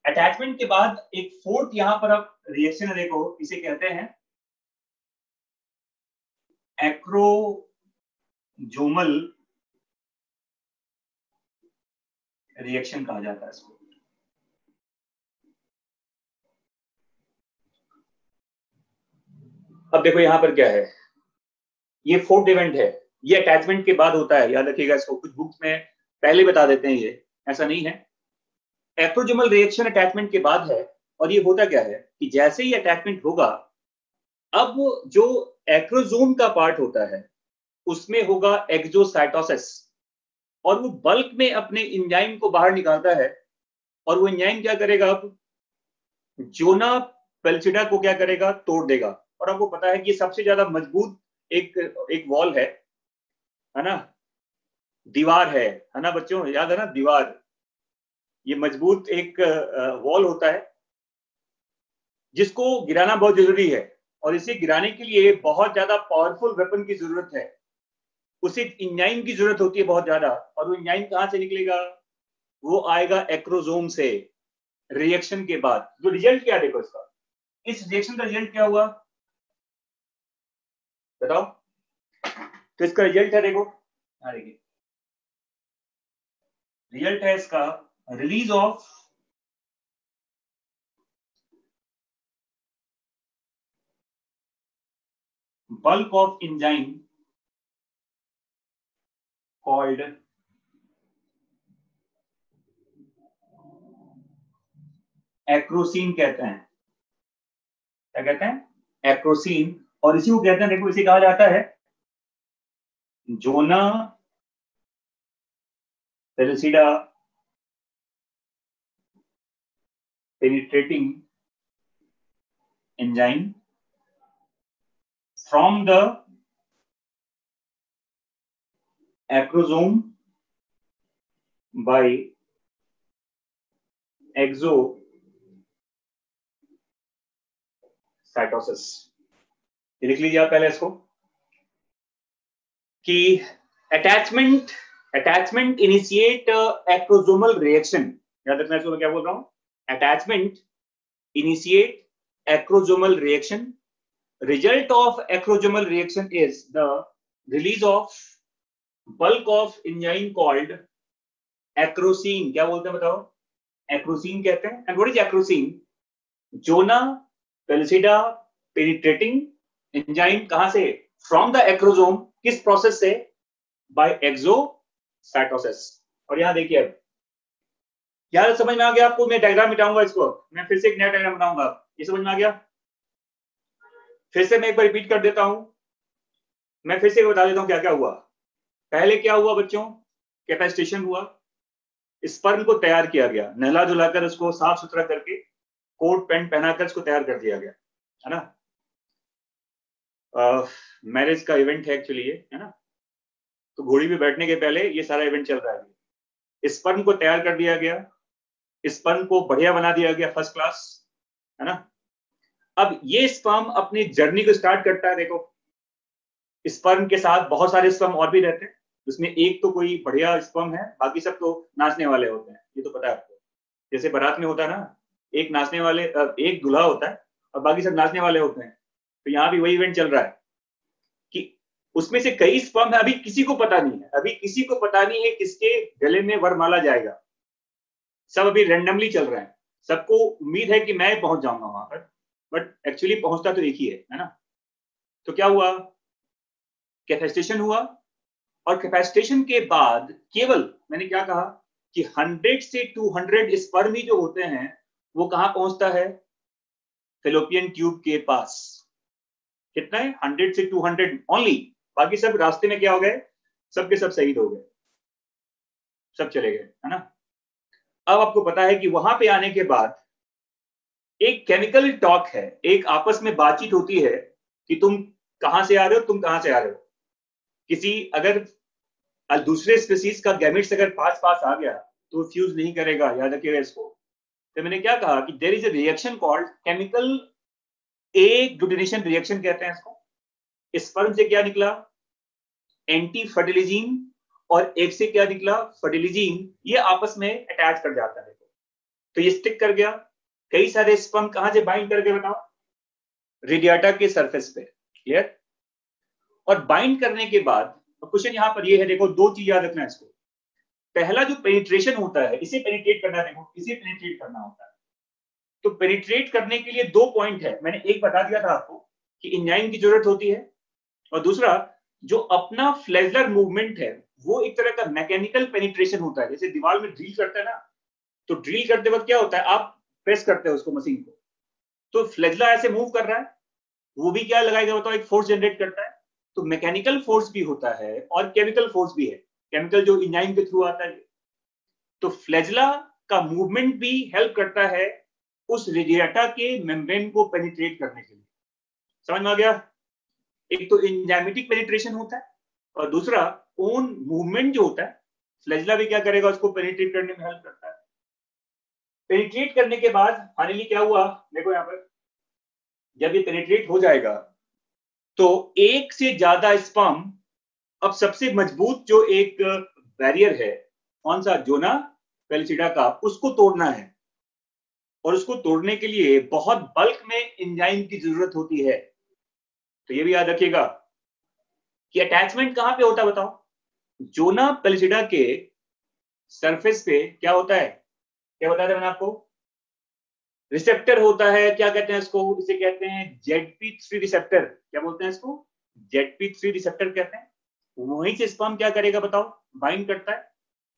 अटैचमेंट के बाद एक फोर्थ यहां पर अब रिएक्शन है, देखो इसे कहते हैं एक्रोजोमल रिएक्शन कहा जाता है इसको। अब देखो यहां पर क्या है, ये फोर्थ इवेंट है, ये अटैचमेंट के बाद होता है, याद रखिएगा इसको। कुछ बुक्स में पहले बता देते हैं, ये ऐसा नहीं है। एक्रोजोमल रिएक्शन अटैचमेंट के बाद है, और ये होता क्या है कि जैसे ही अटैचमेंट होगा, अब जो एक्रोजोम का पार्ट होता है उसमें होगा एक्सोसाइटोसिस, और वो बल्क में अपने एंजाइम को बाहर निकालता है। और वो एंजाइम क्या करेगा? अब जोना पेल्चिडा को क्या करेगा? तोड़ देगा। और आपको पता है कि सबसे ज्यादा मजबूत एक वॉल है ना, दीवार है ना बच्चों, याद है ना? दीवार, ये मजबूत एक वॉल होता है जिसको गिराना बहुत जरूरी है, और इसे गिराने के लिए बहुत ज्यादा पावरफुल वेपन की जरूरत है, उसे इंजाइम की जरूरत होती है बहुत ज्यादा। और वो इंजाइम कहां से निकलेगा? वो आएगा एक्रोसोम से। रिएक्शन के बाद जो रिजल्ट क्या देखो इसका, इस रिएक्शन का रिजल्ट क्या हुआ बताओ? तो इसका रिजल्ट है, देखो हाँ देखिए, रिजल्ट है इसका release of bulk of enzyme called एक्रोसीन कहते हैं। क्या कहते हैं? एक्रोसीन। और इसी को कहते हैं, देखो इसे कहा जाता है zona pellucida penetrating enzyme from the acrosome by exocytosis। लिख लीजिए आप पहले इसको कि अटैचमेंट इनिशिएट एक्रोसोमल रिएक्शन। याद रखना इसको मैं क्या बोल रहा हूं, attachment initiate acrosomal reaction. Result of acrosomal reaction is the release of bulk of enzyme called acrosine। क्या बोलते हैं बताओ? एक्रोसीन कहते हैं। And what is acrosine? Zona pellucida penetrating enzyme कहां से? From the acrosome। किस प्रोसेस से? By exocytosis। और यहां देखिए, अब यार समझ में आ गया आपको? मैं डायग्राम मिटाऊंगा इसको, मैं फिर से एक नया डायग्राम बनाऊंगा। ये समझ में आ गया? फिर से मैं एक बार रिपीट कर देता हूं, मैं फिर से बता देता हूं क्या क्या हुआ। पहले क्या हुआ बच्चों? कैपेसिटेशन हुआ, स्पर्म को तैयार किया गया, नहला धुलाकर उसको साफ सुथरा करके कोट पैंट पहनाकर उसको तैयार कर दिया गया, है ना। मैरिज का इवेंट है एक्चुअली ये, है ना। तो घोड़ी पे बैठने के पहले ये सारा इवेंट चल रहा है। स्पर्म को तैयार कर दिया गया, स्पर्म को बढ़िया बना दिया गया, फर्स्ट क्लास, है ना। अब ये स्पर्म अपनी जर्नी को स्टार्ट करता है। देखो स्पर्म के साथ बहुत सारे स्पर्म और भी रहते हैं, उसमें एक तो कोई बढ़िया स्पर्म है, बाकी सब तो नाचने वाले होते हैं, ये तो पता है आपको। जैसे बारात में होता है ना, एक नाचने वाले, एक दूल्हा होता है और बाकी सब नाचने वाले होते हैं। तो यहाँ भी वही इवेंट चल रहा है कि उसमें से कई स्पर्म है, अभी किसी को पता नहीं है, अभी किसी को पता नहीं है किसके गले में वरमाला जाएगा। सब अभी रैंडमली चल रहा है, सबको उम्मीद है कि मैं पहुंच जाऊंगा वहां पर, बट एक्चुअली पहुंचता तो एक ही है ना। तो क्या हुआ? कैपेसिटेशन हुआ, और कैपेसिटेशन के बाद केवल, मैंने क्या कहा कि 100 से 200 स्पर्म ही जो होते हैं वो कहां पहुंचता है? फेलोपियन ट्यूब के पास। कितना है? 100 से 200 ओनली। बाकी सब रास्ते में क्या हो गए? सबके सब शहीद हो गए, सब चले गए, है ना। अब आपको पता है कि वहां पे आने के बाद एक केमिकल टॉक है, एक आपस में बातचीत होती है कि तुम कहां से आ रहे हो, तुम कहां से आ रहे हो। किसी अगर दूसरे स्पीसीज का गैमेट्स अगर पास पास आ गया तो फ्यूज नहीं करेगा, याद रखिएगा इसको। तो मैंने क्या कहा कि there is a reaction called chemical agglutination reaction कहते हैं इसको। स्पर्म से क्या निकला? एंटी फर्टिलिजीन, और एक से क्या निकला? फर्टिलिजीन। ये आपस में अटैच कर जाता है, तो ये स्टिक कर गया। कई सारे स्पर्म कहां से बाइंड कर गए बताओ? रेडिएटा के सरफेस पे। क्लियर? और बाइंड करने के बाद क्वेश्चन यहां पर ये है, देखो दो चीज याद रखना है इसको। पहला जो पेनिट्रेशन होता है, इसे पेनिट्रेट करना, देखो इसे पेनिट्रेट करना होता है। तो पेनिट्रेट करने के लिए दो पॉइंट है, मैंने एक बता दिया था आपको कि एंजाइम की जरूरत होती है, और दूसरा जो अपना फ्लैजलर मूवमेंट है वो एक तरह का मैकेनिकल पेनिट्रेशन होता है। जैसे दीवार में ड्रिल करते हैं ना, तो ड्रिल करते वक्त क्या होता है, आप प्रेस करते हो उसको, मशीन को, तो फ्लैजला ऐसे मूव कर रहा है, वो भी क्या लगाएगा बताओ? एक फोर्स जनरेट करता है। तो मैकेनिकल फोर्स भी होता है और केमिकल फोर्स भी है, केमिकल जो एंजाइम के थ्रू आता है। तो फ्लैजला का मूवमेंट भी हेल्प करता है उस रेडिएटा के मेम्ब्रेन को पेनिट्रेट करने के लिए। समझ में आ गया? एक तो एंजाइमेटिक पेनिट्रेशन होता है, और दूसरा ओन मूवमेंट जो होता है, फ्लैजला भी क्या करेगा? उसको पेनिट्रेट करने में हेल्प करता है। पेनिट्रेट करने के बाद फाइनली क्या हुआ? देखो यहाँ पर जब ये पेनिट्रेट हो जाएगा तो एक से ज्यादा स्पर्म, अब सबसे मजबूत जो एक बैरियर है कौन सा, जोना पेलिसिडा का, उसको तोड़ना है। और उसको तोड़ने के लिए बहुत बल्क में एंजाइम की जरूरत होती है। तो ये भी याद रखिएगा कि अटैचमेंट कहां पे होता है बताओ। जोना पेलिसिडा के सरफेस पे क्या होता है, क्या बताया था मैंने आपको, रिसेप्टर होता है। क्या कहते हैं इसको, इसे कहते हैं ZP3 रिसेप्टर। क्या बोलते हैं इसको, ZP3 रिसेप्टर कहते हैं। वहीं से स्पर्म क्या करेगा बताओ, बाइंड करता है।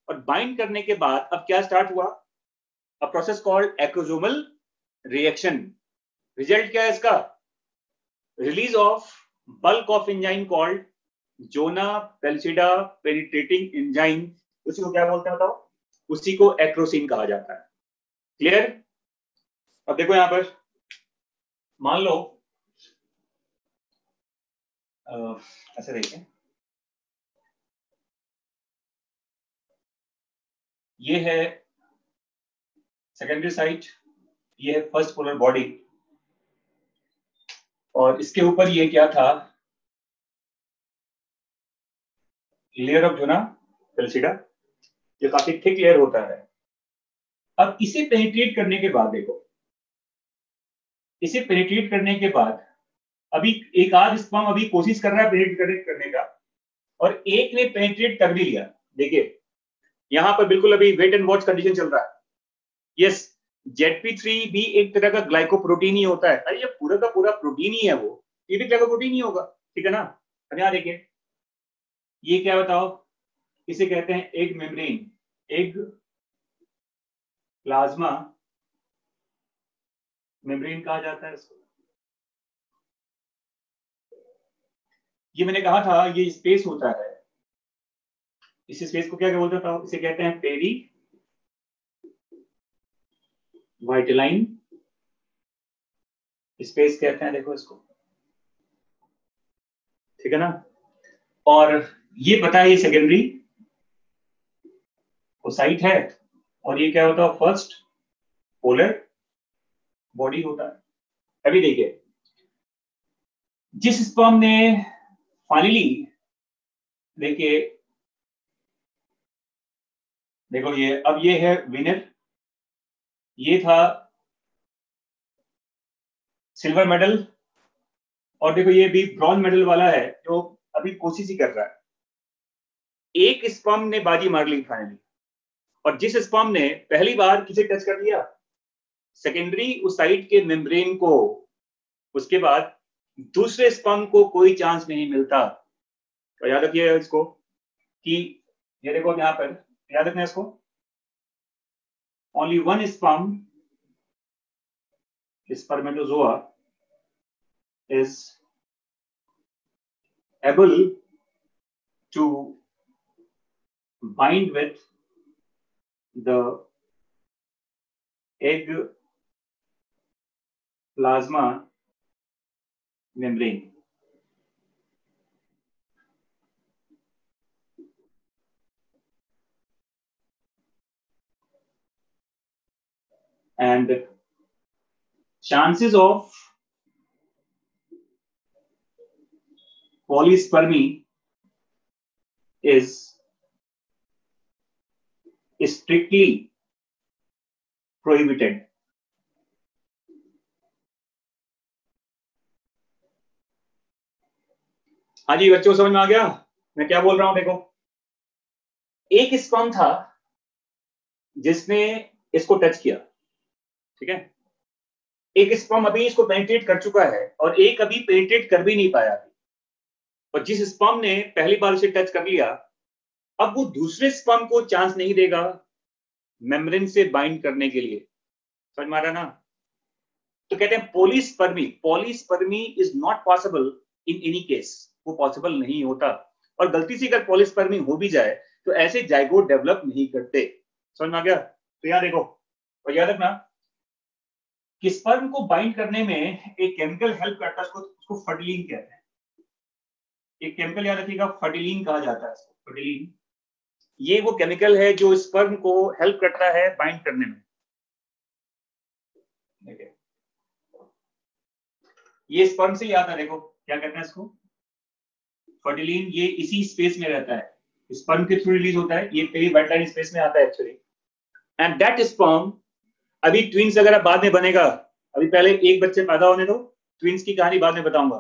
और बाइंड करने के बाद अब क्या स्टार्ट हुआ, a process called acrosomal reaction. Result क्या है इसका, release of bulk of enzyme called zona pellucida penetrating enzyme. उसी को क्या बोलते हैं बताओ, उसी को एक्रोसिन कहा जाता है। क्लियर। अब देखो यहां पर मान लो ऐसे देखिए, ये है सेकेंडरी साइट, ये है फर्स्ट पोलर बॉडी, और इसके ऊपर ये क्या था, लेयर ऑफ जोना पेलिसिडा। ये काफी थिक लेयर होता है। अब इसे पेनिट्रेट करने के बाद देखो, इसे पेनिट्रेट करने के बाद अभी एक आध स्पर्म अभी कोशिश कर रहा है पेनिट्रेट करने का, और एक ने पेनिट्रेट कर भी लिया। देखिए यहां पर बिल्कुल अभी वेट एंड वॉच कंडीशन चल रहा है। यस, ZP3 भी एक तरह का ग्लाइकोप्रोटीन ही होता है। अरे ये पूरा का पूरा प्रोटीन ही है, वो ये भी ग्लाइकोप्रोटीन ही होगा, ठीक है ना। अब यहां देखिए ये क्या बताओ, इसे कहते हैं egg membrane, egg plasma membrane कहा जाता है इसको। ये मैंने कहा था ये स्पेस होता है, इस स्पेस को क्या बोलते था, इसे कहते हैं पेरी वाइटलाइन स्पेस कहते हैं, देखो इसको, ठीक है ना। और ये पता है ये सेकेंडरी वो साइट है, और ये क्या होता है, फर्स्ट पोलर बॉडी होता है। अभी देखिए जिस स्पर्म ने फाइनली, देखिए देखो ये अब ये है विनर, ये था सिल्वर मेडल, और देखो ये भी ब्रॉन्ज मेडल वाला है जो अभी कोशिश ही कर रहा है। एक स्पर्म ने बाजी मार ली फाइनली, और जिस स्पर्म ने पहली बार किसे टच कर लिया, सेकेंडरी उस साइट के मेम्ब्रेन को, उसके बाद दूसरे स्पर्म को कोई चांस नहीं मिलता। तो याद रखिए इसको कि ये देखो यहां पर याद रखना इसको, only one sperm spermatozoa is able to bind with the egg plasma membrane. And chances of polyspermy is strictly prohibited. हाँ जी बच्चों समझ में आ गया मैं क्या बोल रहा हूं। देखो एक स्पर्म था जिसने इसको टच किया, ठीक है, एक स्पर्म अभी इसको पेनिट्रेट कर चुका है और एक अभी पेनिट्रेट कर भी नहीं पाया। और जिस स्पर्म ने पहली बार उसे टच कर लिया, अब वो दूसरे स्पर्म को चांस नहीं देगा मेम्ब्रेन से बाइंड करने के लिए। समझ में आ रहा ना। तो कहते हैं polyspermy, polyspermy is not possible in any case, वो पॉसिबल नहीं होता। और गलती से अगर पॉलीस्पर्मी हो भी जाए तो ऐसे जाइगोट डेवलप नहीं करते। समझ में आ गया। तो यहां देखो और याद रखना कि स्पर्म को बाइंड करने में एक केमिकल हेल्प करता है, उसको फर्टिलिन कहते हैं। एक केमिकल याद रखिएगा, फर्टिलिन कहा जाता है इसको, फर्टिलिन। ये वो केमिकल है जो स्पर्म को हेल्प करता है बाइंड करने में। देखिए ये स्पर्म से ही आता है, देखो क्या कहते हैं इसको, फर्टिलिन, ये इसी स्पेस में रहता है, स्पर्म के थ्रू रिलीज होता है, ये पेरी वाइट स्पेस में आता है एक्चुअली, एंड दैट स्पर्म, अभी ट्विंस वगैरह बाद में बनेगा, अभी पहले एक बच्चे पैदा होने दो, ट्विंस की कहानी बाद में बताऊंगा।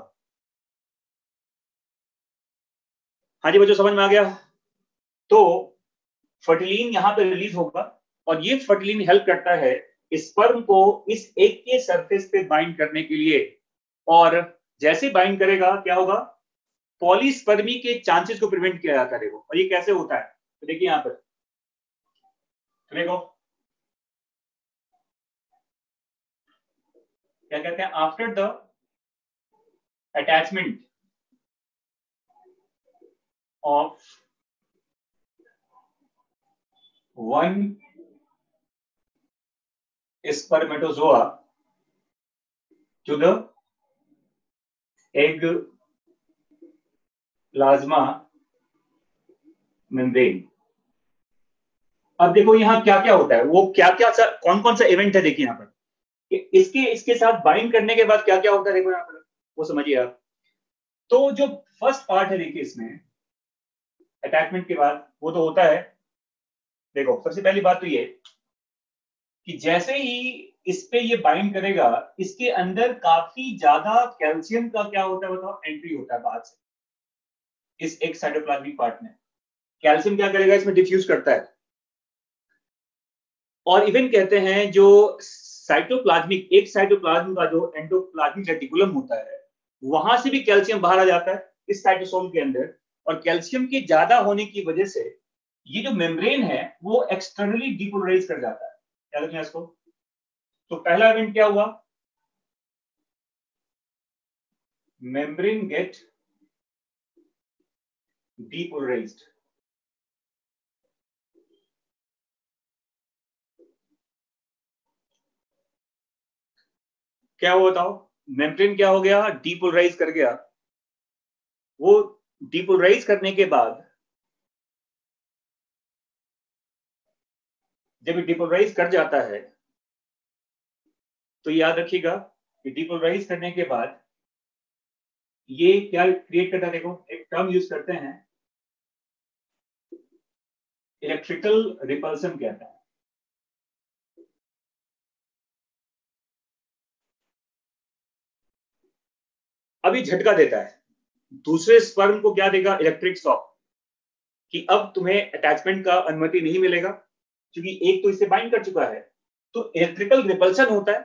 हाँ जी बच्चों, समझ में आ गया? तो फर्टिलिन यहां पे रिलीज होगा, और ये फर्टिलिन हेल्प करता है स्पर्म को इस एग के सरफेस पे बाइंड करने के लिए, और जैसे बाइंड करेगा क्या होगा, पॉलीस्पर्मी के चांसेस को प्रिवेंट किया जाता है। और ये कैसे होता है, तो देखिए यहां पर देखो क्या कहते हैं, after the attachment of one spermatozoa to the egg plasma membrane। अब देखो यहाँ क्या क्या होता है, वो क्या क्या कौन कौन सा इवेंट है, देखिए यहाँ पर इसके इसके साथ बाइंड करने के बाद क्या क्या होता है, देखो यहाँ पर वो समझिए आप। तो जो फर्स्ट पार्ट है देखिए इसमें अटैचमेंट के बाद, वो तो होता है, देखो सबसे पहली बात तो ये कि जैसे ही इस पे ये बाइंड करेगा, इसके अंदर काफी ज्यादा कैल्शियम का क्या होता है बताओ, एंट्री होता है बाहर से इस एक साइटोप्लाज्मिक पार्ट में। कैल्शियम क्या करेगा, इसमें डिफ्यूज करता है, और इवन कहते हैं जो साइटोप्लाज्मिक, एक साइटोप्लाज्म का जो एंडोप्लाज्मिक रेटिकुलम होता है, वहां से भी कैल्शियम बाहर आ जाता है इस साइटोसोल के अंदर, और कैल्शियम के ज्यादा होने की वजह से ये जो मेम्ब्रेन है वो एक्सटर्नली डीपोलराइज कर जाता है। क्या रखना है इसको, तो पहला इवेंट क्या हुआ, मेम्ब्रेन गेट डीपोलराइज्ड। क्या हुआ बताओ, मेम्ब्रेन क्या हो गया, डीपोलराइज कर गया। वो डीपोलराइज करने के बाद जब डिपोलराइज कर जाता है, तो याद रखिएगा कि डिपोलराइज करने के बाद ये क्या क्रिएट करता है, देखो एक टर्म यूज करते हैं, इलेक्ट्रिकल रिपल्सन कहता है। अभी झटका देता है, दूसरे स्पर्म को क्या देगा, इलेक्ट्रिक शॉक, कि अब तुम्हें अटैचमेंट का अनुमति नहीं मिलेगा, क्योंकि एक तो इससे बाइंड कर चुका है। तो इलेक्ट्रिकल रिपल्सन होता है,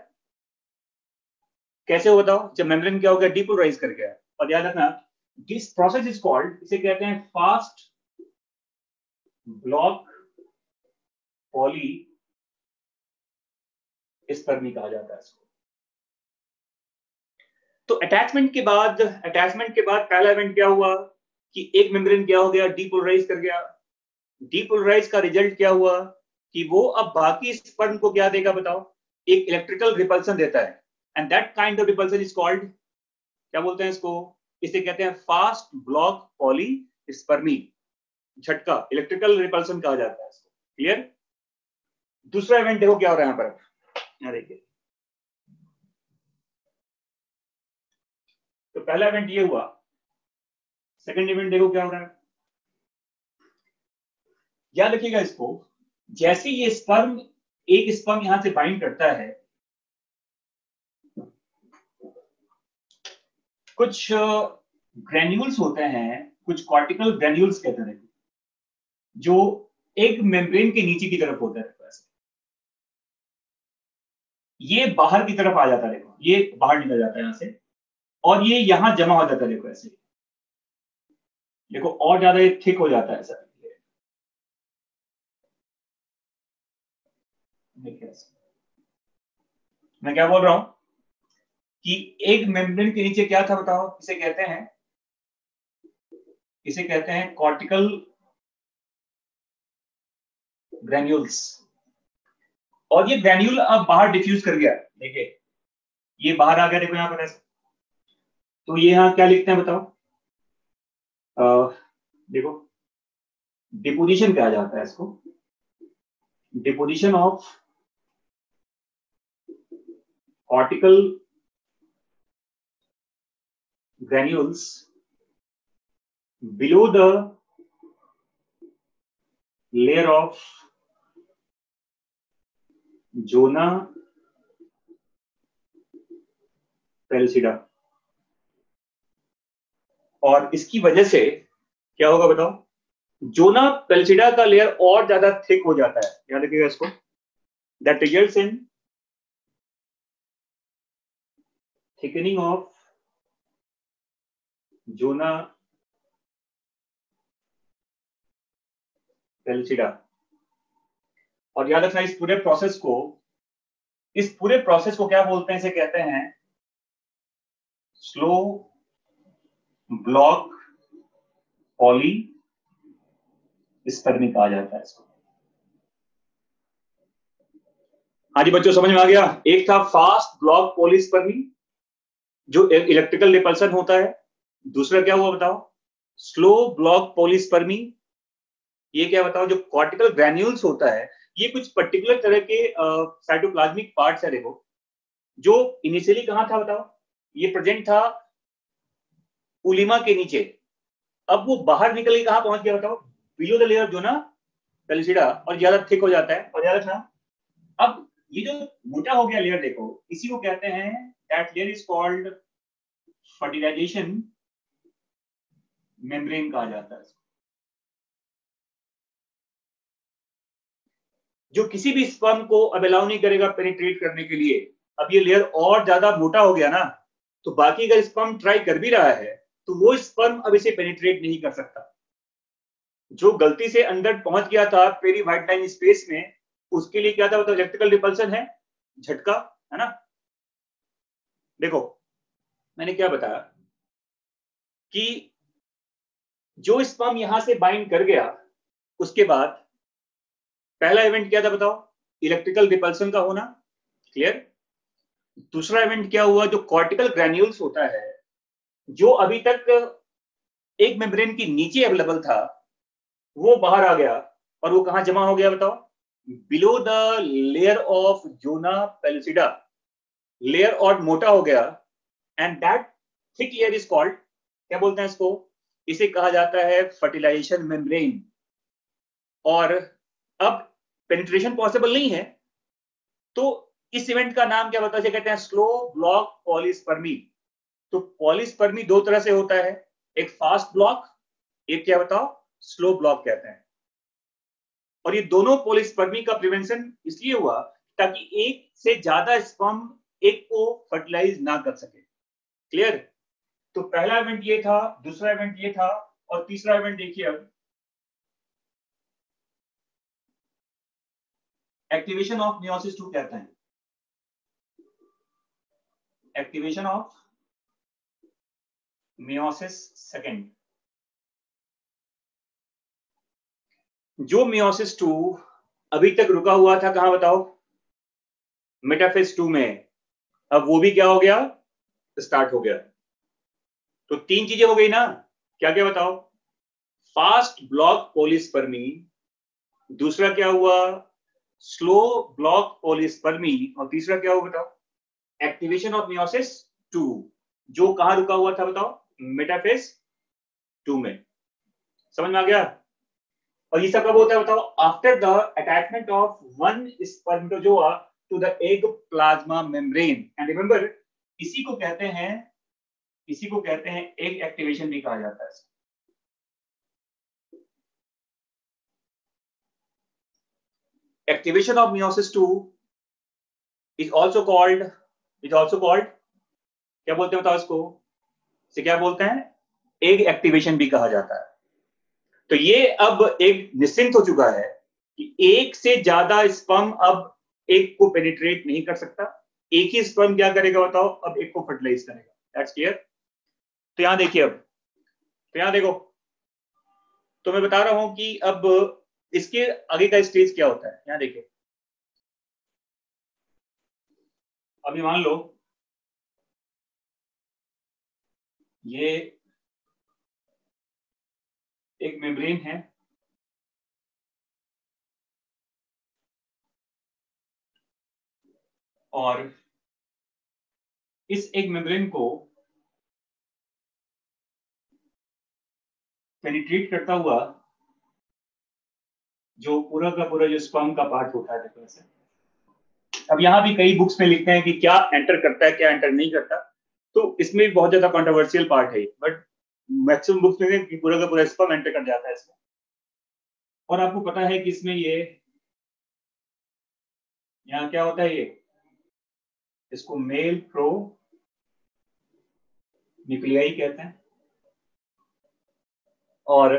कैसे हो बताओ, जब मेम्ब्रेन क्या हो गया, डीपोलराइज कर गया। और याद रखना, दिस प्रोसेस इज कॉल्ड, इसे कहते हैं फास्ट ब्लॉक पॉली स्पर्मी कहा जाता है इसको। तो अटैचमेंट के बाद पहला इवेंट क्या हुआ कि एक मेम्ब्रेन क्या हो गया, डीपोलराइज कर गया। डीपोलराइज का रिजल्ट क्या हुआ कि वो अब बाकी स्पर्म को क्या देगा बताओ, एक इलेक्ट्रिकल रिपल्सन देता है, and that kind of repulsion is called, क्या बोलते हैं इसको, इसे कहते हैं फास्ट ब्लॉक पॉली स्पर्मी, झटका, इलेक्ट्रिकल रिपल्सन कहा जाता है इसको। क्लियर? दूसरा इवेंट देखो क्या हो रहा है यहाँ पर, यहाँ देखिए। तो पहला इवेंट ये हुआ, सेकंड इवेंट देखो क्या हो रहा है, याद रखिएगा इसको, जैसे ये स्पर्म, एक स्पर्म यहां से बाइंड करता है, कुछ ग्रेन्यूल्स होते हैं, कुछ कॉर्टिकल ग्रेन्यूल्स कहते हैं, जो एक मेम्ब्रेन के नीचे की तरफ होता है, ये बाहर की तरफ आ जाता है, देखो ये बाहर निकल जाता है यहां से, और ये यहां जमा हो जाता है, देखो ऐसे, देखो और ज्यादा ये थिक हो जाता है ऐसा। मैं क्या बोल रहा हूं कि एक मेम्ब्रेन के नीचे क्या था बताओ, इसे कहते हैं कॉर्टिकल ग्रेन्यूल्स, और ये ग्रेन्यूल अब बाहर डिफ्यूज कर गया, देखिए ये बाहर आ गया, देखो यहां पर ऐसे। तो ये यहां क्या लिखते हैं बताओ, देखो डिपोजिशन कहा जाता है इसको, deposition of cortical granules below the layer of zona pellucida, और इसकी वजह से क्या होगा बताओ, जोना पेल्सिडा का लेयर और ज्यादा थिक हो जाता है, याद रखिएगा इसको, that results in thickening of zona pellucida. और याद रखना इस पूरे प्रोसेस को क्या बोलते हैं, इसे कहते हैं स्लो ब्लॉक पॉली स्पर्मी कहा जाता है इसको। हाँ जी बच्चों, समझ में आ गया। एक था फास्ट ब्लॉक पॉलीस्पर्मी जो इलेक्ट्रिकल रिपल्सन होता है, दूसरा क्या हुआ बताओ, स्लो ब्लॉक पॉलीस्पर्मी, ये क्या बताओ, जो कॉर्टिकल ग्रैन्यूल्स होता है, ये कुछ पर्टिकुलर तरह के साइटोप्लाज्मिक पार्ट्स है, देखो, जो इनिशियली कहां था बताओ, ये प्रेजेंट था उलिमा के नीचे, अब वो बाहर निकल के कहां पहुंच गया बताओ, बिलो द लेयर जो ना पेल्सिडा, और ज्यादा थिक हो जाता है, और ज्यादा था। अब ये जो मोटा हो गया लेयर देखो, इसी को कहते हैं, that layer is called fertilisation membrane कहा जाता है। जो किसी भी स्पर्म को अब अलाउ नहीं करेगा पेनिट्रेट करने के लिए। अब ये लेयर और ज्यादा मोटा हो गया ना, तो बाकी अगर स्पर्म ट्राई कर भी रहा है तो वो स्पर्म अब इसे पेनिट्रेट नहीं कर सकता। जो गलती से अंदर पहुंच गया था पेरी व्हाइट लाइन स्पेस में, उसके लिए क्या था, मतलब इलेक्ट्रिकल रिपल्सन है, झटका, है ना। देखो मैंने क्या बताया कि जो स्पर्म यहां से बाइंड कर गया, उसके बाद पहला इवेंट क्या था बताओ, इलेक्ट्रिकल रिपल्सन का होना, क्लियर। दूसरा इवेंट क्या हुआ, जो कॉर्टिकल ग्रैन्यूल्स होता है, जो अभी तक एक मेम्ब्रेन के नीचे अवेलेबल था, वो बाहर आ गया, और वो कहां जमा हो गया बताओ, below the layer of zona pellucida, layer और मोटा हो गया, and that thick layer is called, क्या बोलते हैं इसको, इसे कहा जाता है फर्टिलाइजेशन मेम्ब्रेन। और अब पेनिट्रेशन पॉसिबल नहीं है, तो इस इवेंट का नाम क्या बताया, कहते हैं स्लो ब्लॉक पॉलीस्पर्मी। तो पॉलीस्पर्मी दो तरह से होता है, एक फास्ट ब्लॉक, एक क्या बताओ, स्लो ब्लॉक कहते हैं। और ये दोनों पॉलीस्पर्मी का प्रिवेंशन इसलिए हुआ ताकि एक से ज्यादा स्पर्म एक को फर्टिलाइज ना कर सके, क्लियर। तो पहला इवेंट ये था, दूसरा इवेंट ये था, और तीसरा इवेंट देखिए अब, एक्टिवेशन ऑफ मियोसिस 2 कहते हैं, एक्टिवेशन ऑफ मियोसिस सेकेंड। जो मियोसिस 2 अभी तक रुका हुआ था कहां बताओ, मेटाफेज 2 में, अब वो भी क्या हो गया, स्टार्ट हो गया। तो तीन चीजें हो गई ना, क्या क्या बताओ, फास्ट ब्लॉक पॉलीस्पर्मी, दूसरा क्या हुआ, स्लो ब्लॉक पॉलीस्पर्मी, और तीसरा क्या हुआ बताओ, एक्टिवेशन ऑफ मियोसिस 2, जो कहां रुका हुआ था बताओ, मेटाफेज 2 में। समझ में आ गया। और ये सब कब होता है बताओ, after the attachment of one spermatozoa to the egg plasma membrane. And remember, इसी को कहते हैं, इसी को कहते हैं एग एक्टिवेशन भी कहा जाता है। Activation of meiosis 2 is also called, क्या बोलते हैं बताओ इसको, इसे क्या बोलते हैं, एग एक्टिवेशन भी कहा जाता है। तो ये अब एक निश्चिंत हो चुका है कि एक से ज्यादा स्पर्म अब एक को पेनिट्रेट नहीं कर सकता, एक ही स्पर्म क्या करेगा बताओ, अब एक को फर्टिलाइज करेगा, दैट्स क्लियर। तो यहां देखिए अब, तो यहां देखो, तो मैं बता रहा हूं कि अब इसके आगे का स्टेज क्या होता है, यहां देखिए। अभी मान लो ये एक मेम्ब्रेन है, और इस एक मेम्ब्रेन को पेनिट्रेट करता हुआ जो पूरा का पूरा जो स्पर्म का पार्ट होता है देखो ऐसे। अब यहाँ भी कई बुक्स में लिखते हैं कि क्या एंटर करता है क्या एंटर नहीं करता, तो इसमें भी बहुत ज्यादा कंट्रोवर्शियल पार्ट है, बट मैक्सिमम बुक्स में कि पूरा का पूरा स्पर्म एंटर कर जाता है इसमें। और आपको पता है कि इसमें ये यहाँ क्या होता है, ये इसको मेल प्रो न्यूक्लियाई कहते हैं। और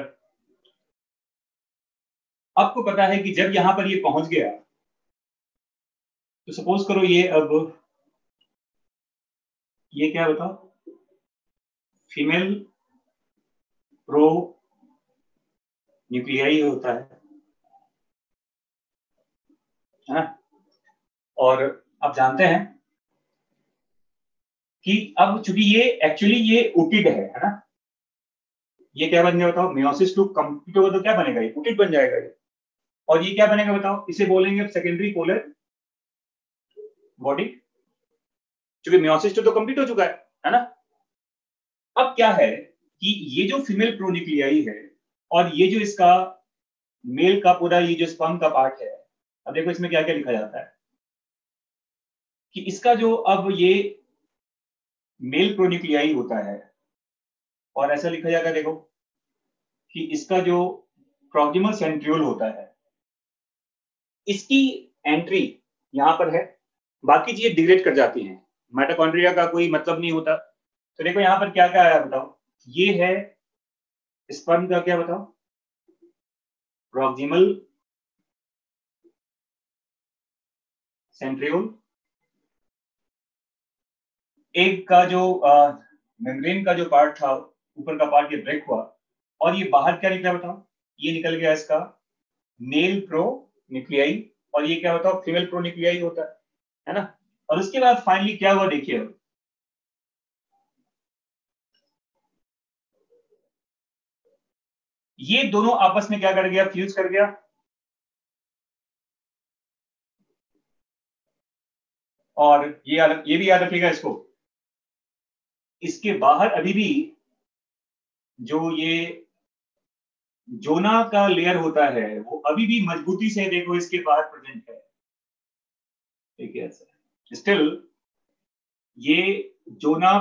आपको पता है कि जब यहां पर ये पहुंच गया तो सपोज करो ये अब ये क्या बताओ, फीमेल प्रो न्यूक्लियाई होता है ना। और आप जानते हैं कि अब चूंकि ये एक्चुअली ये ओटिड है ना, ये क्या बन गया बताओ, मियोसिस टू कंप्लीट होगा तो क्या बनेगा, ये ओटिड बन जाएगा ये। और ये क्या बनेगा बताओ, इसे बोलेंगे सेकेंडरी पोलर बॉडी, क्योंकि मियोसिस टू तो कंप्लीट हो चुका है ना। अब क्या है कि ये जो फीमेल प्रोन्यूक्लियाई है और ये जो इसका मेल का पूरा ये जो स्पर्म का पार्ट है, अब देखो इसमें क्या क्या लिखा जाता है कि इसका जो अब ये मेल प्रोन्यूक्लियाई होता है, और ऐसा लिखा जाएगा देखो कि इसका जो प्रोक्सिमल सेंट्रियोल होता है, इसकी एंट्री यहां पर है, बाकी चीजें डिग्रेड कर जाती हैं, माइटोकॉन्ड्रिया का कोई मतलब नहीं होता। तो देखो यहां पर क्या क्या आया बताओ, ये है स्पर्म का क्या बताओ, प्रोक्सिमल सेंट्रियोल, एग का जो मेम्ब्रेन का जो पार्ट था ऊपर का पार्ट ये ब्रेक हुआ, और ये बाहर क्या निकला बताओ, ये निकल गया इसका मेल प्रो न्यूक्लियाई, और ये क्या बताओ फीमेल प्रो न्यूक्लियाई होता है ना। और उसके बाद फाइनली क्या हुआ देखिए, ये दोनों आपस में क्या कर गया, फ्यूज कर गया। और ये भी याद रखिएगा इसको, इसके बाहर अभी भी जो ये जोना का लेयर होता है वो अभी भी मजबूती से देखो इसके बाहर प्रेजेंट है, ठीक है। स्टिल ये जोना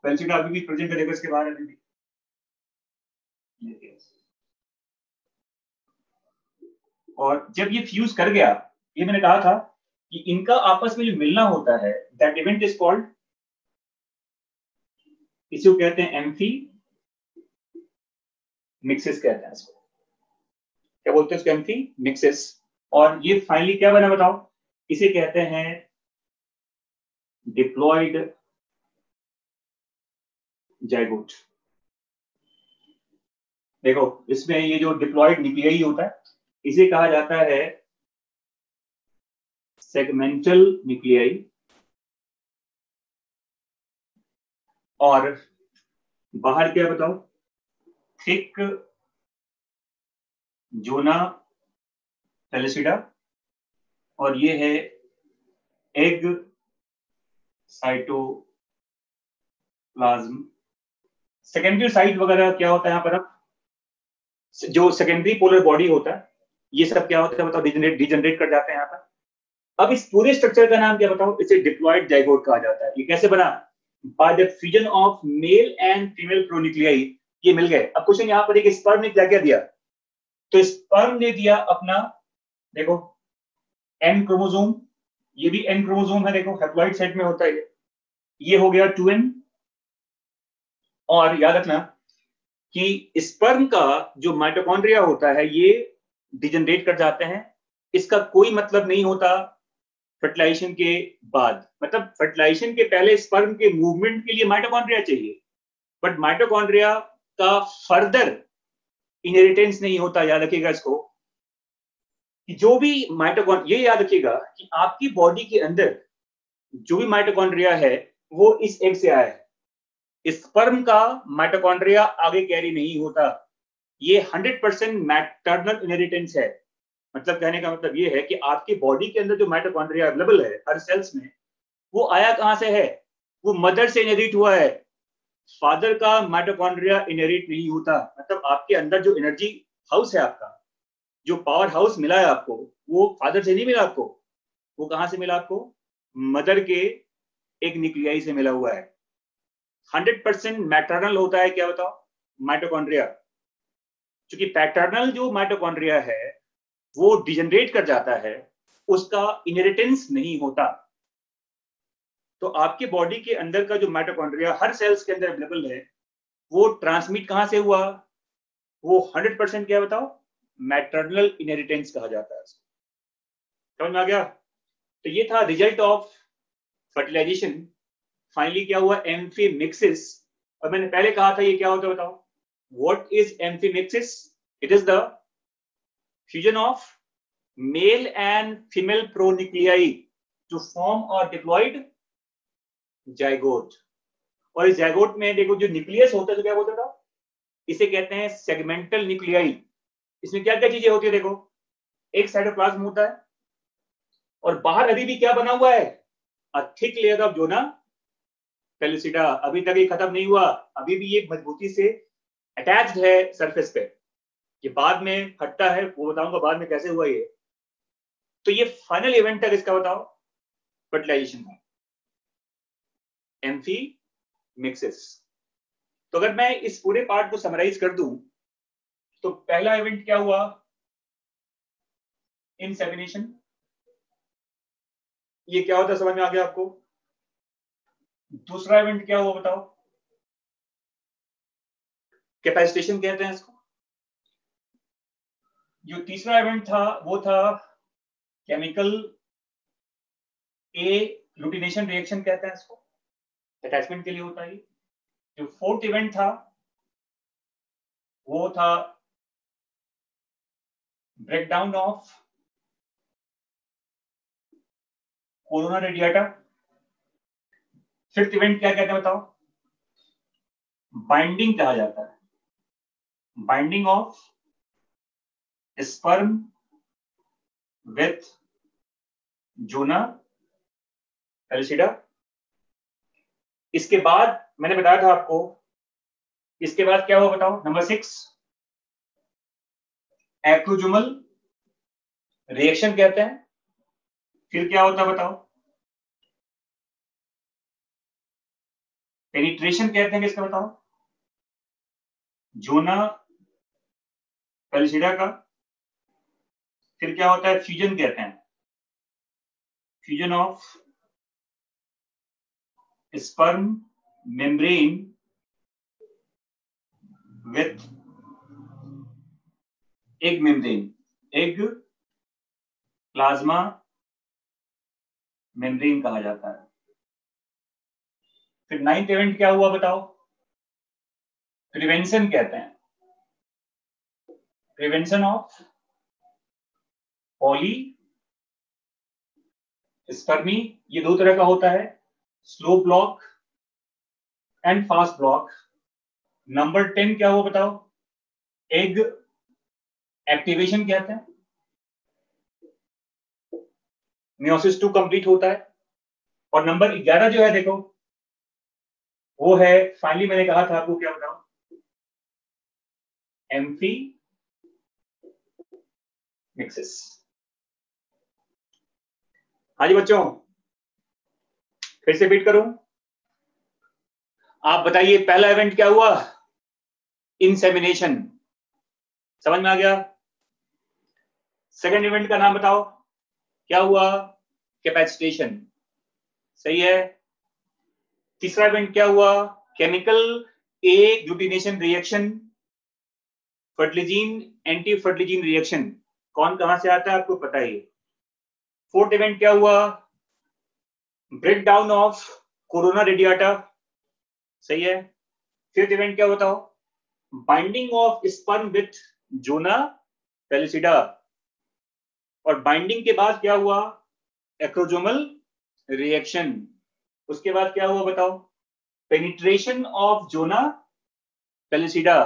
पेल्सिडा अभी भी प्रेजेंट है, देखो इसके बाहर अभी भी। और जब ये फ्यूज कर गया, ये मैंने कहा था कि इनका आपस में जो मिलना होता है दैट इवेंट इज कॉल्ड, इसे कहते हैं एम्फी मिक्सिस कहते हैं इसको, क्या बोलते हैं इसको, एम्फी मिक्सिस। और ये फाइनली क्या बना बताओ, इसे कहते हैं डिप्लॉयड जाइगोट। देखो इसमें ये जो डिप्लॉयड न्यूक्लियाई होता है इसे कहा जाता है सेगमेंटल न्यूक्लियाई, और बाहर क्या बताओ, थिक जोना पेलिसिडा, और ये है एग साइटोप्लाज्म। सेकेंडरी साइट वगैरह क्या होता है यहाँ पर, अब जो सेकेंडरी पोलर बॉडी होता है ये सब क्या होता है बताओ, डिजनरेट कर जाते हैं यहाँ पर। अब इस पूरे स्ट्रक्चर का नाम क्या बताओ, इसे डिप्लॉयड जाइगोट कहा जाता है। ये कैसे बना, by the fusion of male and female pronuclei, ये मिल गए। अब क्वेश्चन यहाँ पर एक स्पर्म ने क्या क्या दिया, तो स्पर्म ने दिया अपना देखो एन क्रोमोसोम, ये भी एन क्रोमोसोम है, देखो हैप्लॉइड सेट में होता है ये हो गया 2n। और याद रखना कि स्पर्म का जो माइटोकॉन्ड्रिया होता है ये डिजनरेट कर जाते हैं, इसका कोई मतलब नहीं होता फर्टिलाइजेशन के बाद, मतलब फर्टिलाइजेशन के पहले स्पर्म के मूवमेंट के लिए माइटोकॉन्ड्रिया चाहिए, बट माइटोकॉन्ड्रिया का फर्दर इनहेरिटेंस नहीं होता। याद रखिएगा इसको कि जो भी माइटोकॉन्ड्रिया, ये याद रखिएगा कि आपकी बॉडी के अंदर जो भी माइटोकॉन्ड्रिया है वो इस एग से आया है, स्पर्म का माइटोकॉन्ड्रिया आगे कैरी नहीं होता, ये 100% मैटरनल इनहेरिटेंस है। मतलब कहने का मतलब ये है कि आपकी बॉडी के अंदर जो माइटोकॉन्ड्रिया अवेलेबल है हर सेल्स में, वो आया कहां से है, वो मदर से इनहेरिट हुआ है। फादर का माइटोकॉन्ड्रिया इनहेरिट नहीं होता, मतलब आपके अंदर जो एनर्जी हाउस है आपका, जो पावर हाउस मिला है आपको, वो फादर से नहीं मिला आपको, वो कहां से मिला आपको? मदर के एक न्यूक्लियाई से मिला हुआ है। 100% मैटरनल होता है, क्या बताओ? माइटोकॉन्ड्रिया। क्योंकि पैटर्नल जो माइटोकॉन्ड्रिया है वो डिजनरेट कर जाता है, उसका इनहेरिटेंस नहीं होता। तो आपके बॉडी के अंदर का जो माइटोकॉन्ड्रिया हर सेल्स के अंदर अवेलेबल है, वो ट्रांसमिट कहां से हुआ? वो 100% क्या बताओ? मैटरनल इनहेरिटेंस कहा जाता है। समझ में आ गया? तो ये था रिजल्ट ऑफ फर्टिलाइजेशन। फाइनली क्या हुआ? एम्फीमिक्सिस। और मैंने पहले कहा था ये क्या होता है बताओ? What is amphimixis? It is the fusion of male and female pronuclei to form a diploid zygote. और इस जाइगोट में देखो जो न्यूक्लियस होता है तो क्या बोलते था? इसे कहते हैं सेगमेंटल न्यूक्लियाई। इसमें क्या क्या चीजें होती है देखो? एक साइटोप्लाज्म होता है और बाहर अभी भी क्या बना हुआ है? A thick layer of zona pellucida. अभी तक ये खत्म नहीं हुआ, अभी भी ये मजबूती से अटैच्ड है सरफेस पे। ये बाद में फटता है, वो बताऊंगा बाद में कैसे हुआ ये। तो ये फाइनल इवेंट है इसका, बताओ? फर्टिलाइजेशन का, एम्फीमिक्सिस। तो अगर मैं इस पूरे पार्ट को समराइज कर दूं तो पहला इवेंट क्या हुआ? इंसेमिनेशन। ये क्या होता है समझ में आ गया आपको? दूसरा इवेंट क्या हुआ बताओ? कैपेसिटेशन कहते हैं इसको। जो तीसरा इवेंट था वो था केमिकल ए ग्लूटिनेशन रिएक्शन कहते हैं इसको, अटैचमेंट के लिए होता है। जो फोर्थ इवेंट था वो था breakdown of corona radiata. Fifth event क्या कहते हैं बताओ? बाइंडिंग कहा जाता है, binding of sperm with zona pellucida. इसके बाद मैंने बताया था आपको, इसके बाद क्या हुआ बताओ? नंबर 6 एक्रोजुमल रिएक्शन कहते हैं। फिर क्या होता है बताओ? पेनिट्रेशन कहते हैं किसका बताओ? जोना पेलुसिडा का। फिर क्या होता है? फ्यूजन कहते हैं, fusion of sperm membrane with egg membrane, egg plasma membrane कहा जाता है। फिर 9th इवेंट क्या हुआ बताओ? प्रिवेंशन कहते हैं, प्रिवेंशन ऑफ पॉली स्पर्मी। ये दो तरह का होता है, slow block and fast block. Number 10 क्या हुआ बताओ? एग एक्टिवेशन कहते हैं, मियोसिस 2 कंप्लीट होता है। और नंबर 11 जो है देखो, वो है फाइनली मैंने कहा था आपको, क्या बताओ? एम्फीमिक्सिस। हाँ जी बच्चों, फिर से रिपीट करूं? आप बताइए पहला इवेंट क्या हुआ? इंसेमिनेशन, समझ में आ गया? सेकंड इवेंट का नाम बताओ, क्या हुआ? कैपेसिटेशन, सही है। तीसरा इवेंट क्या हुआ? केमिकल ए ग्लूटिनेशन रिएक्शन, फर्टिलिजीन एंटी फर्टिलिजीन रिएक्शन। कौन कहां से आता है आपको पता ही। फोर्थ इवेंट क्या हुआ? ब्रेकडाउन ऑफ कोरोना रेडिएटा, सही है। फिफ्थ इवेंट क्या बताओ? Binding of sperm with zona pellucida. और बाइंडिंग के बाद क्या हुआ? Acrosomal reaction. उसके बाद क्या हुआ बताओ? Penetration of zona pellucida.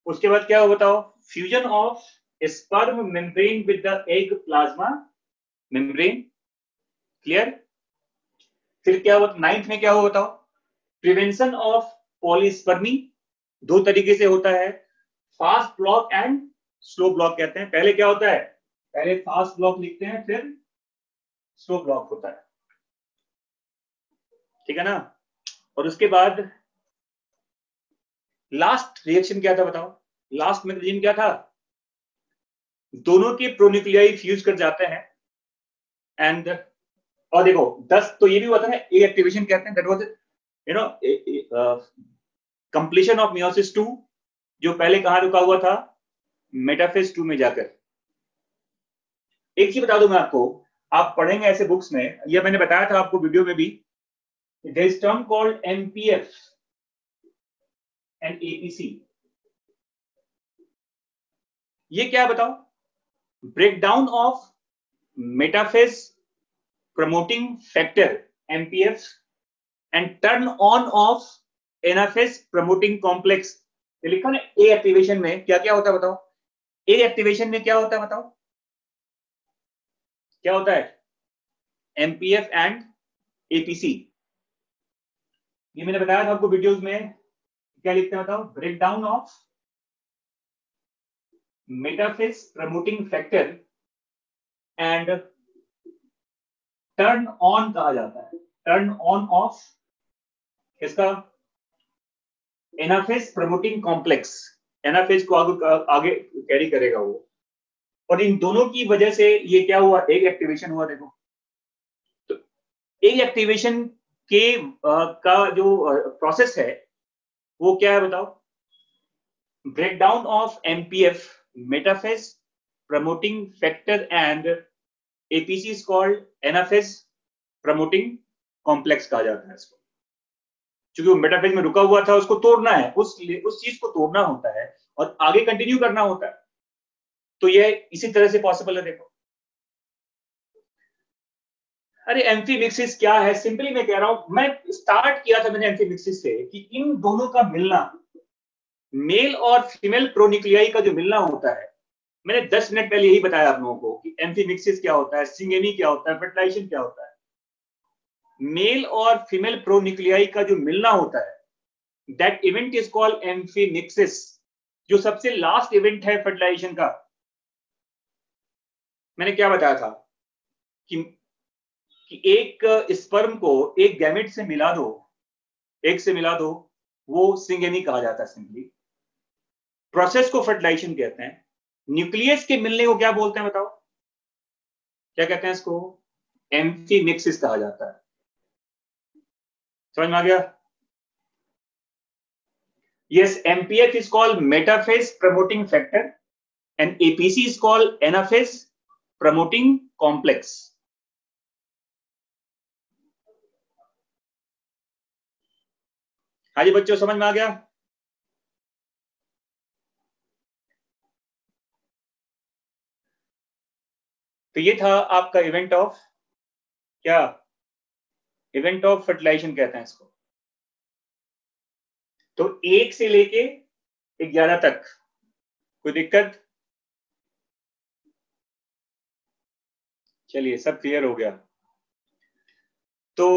उसके बाद क्या हुआ बताओ? Fusion of sperm membrane with the egg plasma membrane. Clear? फिर क्या हुआ 9th में? क्या हुआ बताओ? प्रिवेंशन ऑफ पॉलीस्पर्मी 2 तरीके से होता है, fast block and slow block कहते हैं। पहले क्या होता है, पहले फास्ट ब्लॉक लिखते हैं, फिर स्लो ब्लॉक होता है, ठीक है ना। और उसके बाद लास्ट रिएक्शन क्या था बताओ, लास्ट में रिएक्शन क्या था, दोनों के प्रोन्यूक्लियाई फ्यूज कर जाते हैं एंड, और देखो 10 तो ये भी हुआ था ना, ए एक्टिवेशन कहते हैं, that was you know completion of meiosis 2, जो पहले कहां रुका हुआ था, मेटाफेज 2 में जाकर। एक चीज बता दूं मैं आपको, आप पढ़ेंगे ऐसे बुक्स में, ये मैंने बताया था आपको वीडियो में भी, there is term called MPF and APC. ये क्या बताओ, breakdown of metaphase promoting factor MPF and turn on of anaphase promoting complex. ये लिखा ना, ए एक्टिवेशन में क्या क्या होता है बताओ, ए एक्टिवेशन में क्या होता है बताओ, क्या होता है, एमपीएफ एंड एपीसी। ये मैंने बताया था आपको वीडियोस में, क्या लिखते हैं बताओ, breakdown of metaphase promoting factor and turn on कहा जाता है, टर्न ऑन ऑफ इसका एनाफेज प्रमोटिंग कॉम्प्लेक्स, एनाफेज को आगे कैरी करेगा वो। और इन दोनों की वजह से ये क्या हुआ, एक एक्टिवेशन हुआ। देखो तो एक एक्टिवेशन के का जो प्रोसेस है वो क्या है बताओ, breakdown of MPF metaphase promoting factor and APC is called anaphase promoting complex कहा जाता है इसको। क्योंकि वो मेटाफेज में रुका हुआ था, उसको तोड़ना है, उस चीज को तोड़ना होता है और आगे कंटिन्यू करना होता है। तो ये इसी तरह से पॉसिबल है। देखो अरे एम्फीमिक्सिस क्या है, सिंपली मैं कह रहा हूं, मैं स्टार्ट किया था मैंने एम्फीमिक्सिस से कि इन दोनों का मिलना, मेल और फीमेल प्रोन्यूक्लियाई का जो मिलना होता है, मैंने 10 मिनट पहले यही बताया आप लोगों को कि एम्फीमिक्सिस क्या होता है, सिंगेमी क्या होता है, फर्टिलाइजेशन क्या होता है। मेल और फीमेल प्रोन्यूक्लियाई का जो मिलना होता है, that event is called amphimixis. जो सबसे लास्ट इवेंट है फर्टिलाइजेशन का, मैंने क्या बताया था कि एक स्पर्म को एक गैमेट से मिला दो, एक से मिला दो, वो सिंगेमी कहा जाता है सिंपली। प्रोसेस को फर्टिलाइजेशन कहते हैं। न्यूक्लियस के मिलने को क्या बोलते हैं बताओ, क्या कहते हैं इसको, एम्फीमिक्सिस कहा जाता है। समझ में आ गया? Yes, MPF is called metaphase promoting factor and APC is called anaphase promoting complex. हाँ जी बच्चों, समझ में आ गया? तो ये था आपका इवेंट ऑफ क्या, इवेंट ऑफ फर्टिलाइजेशन कहते हैं इसको। तो 1 से लेके 11 तक कोई दिक्कत? चलिए सब क्लियर हो गया। तो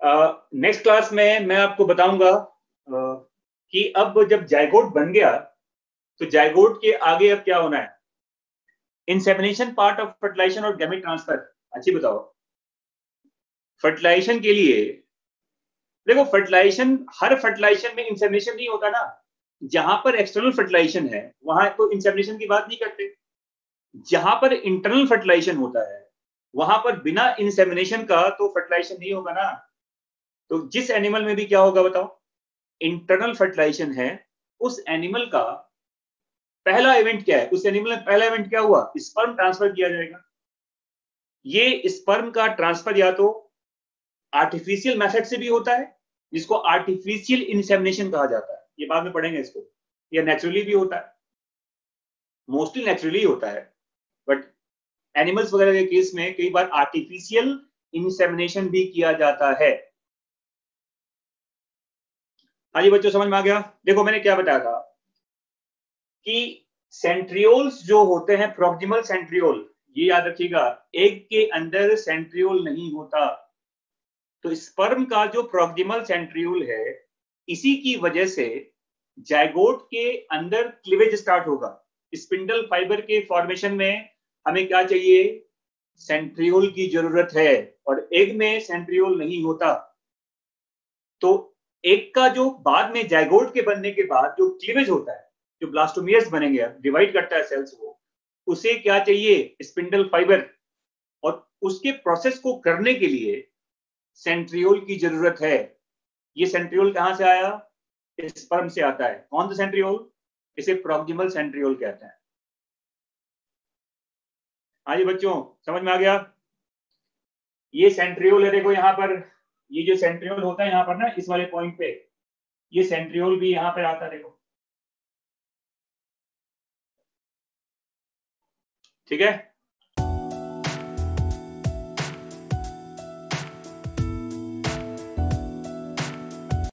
नेक्स्ट क्लास में मैं आपको बताऊंगा कि अब जब जाइगोट बन गया तो जाइगोट के आगे अब क्या होना है, इंसेमिनेशन पार्ट ऑफ फर्टिलाइजेशन और गैमेट ट्रांसफर। अच्छी बताओ, फर्टिलाइजेशन के लिए देखो, फर्टिलाइजेशन, हर फर्टिलाइजेशन में इंसेमिनेशन नहीं होता ना। जहां पर एक्सटर्नल फर्टिलाइजेशन है वहां तो इंसेमिनेशन की बात नहीं करते। जहां पर इंटरनल फर्टिलाइजेशन होता है वहां पर बिना इंसेमिनेशन का तो फर्टिलाइजेशन नहीं होगा ना। तो जिस एनिमल में भी क्या होगा बताओ, इंटरनल फर्टिलाइजेशन है, उस एनिमल का पहला इवेंट क्या है, उस एनिमल में पहला इवेंट क्या हुआ, स्पर्म ट्रांसफर किया जाएगा। ये स्पर्म का ट्रांसफर या तो आर्टिफिशियल मेथड से भी होता है, जिसको आर्टिफिशियल इंसेमिनेशन कहा जाता है, ये बाद में पढ़ेंगे इसको, या नेचुरली भी होता है, मोस्टली नेचुरली होता है, बट एनिमल्स वगैरह के केस में कई बार आर्टिफिशियल इंसेमिनेशन भी किया जाता है। हाँ जी बच्चों, समझ में आ गया? देखो मैंने क्या बताया था कि सेंट्रियोल्स जो होते हैं, प्रोक्सिमल सेंट्रियोल, ये याद रखिएगा, एग के अंदर सेंट्रियोल नहीं होता। तो स्पर्म का जो प्रोक्सिमल सेंट्रियोल है, इसी की वजह से जायगोट के अंदर क्लीवेज स्टार्ट होगा। स्पिंडल फाइबर के फॉर्मेशन में हमें क्या चाहिए? सेंट्रियोल की जरूरत है, और एग में सेंट्रियोल नहीं होता। तो एग का जो बाद में जायगोट के बनने के बाद जो क्लीवेज होता है, जो ब्लास्टोमियर्स बनेंगे, डिवाइड करता है सेल्स को, उसे क्या चाहिए? Spindle fibre. और उसके प्रोसेस को करने के लिए सेंट्रियोल की जरूरत है। ये सेंट्रियोल कहां से आया? स्पर्म से आता है। कौन सा सेंट्रियोल? इसे प्रोक्सिमल सेंट्रियोल कहते हैं। हाँ जी बच्चों, समझ में आ गया? ये सेंट्रियोल है, देखो यहाँ पर, ये जो सेंट्रियोल होता है यहाँ पर ना, इस वाले पॉइंट पे, ये सेंट्रियोल भी यहाँ पर आता है, देखो। ठीक है,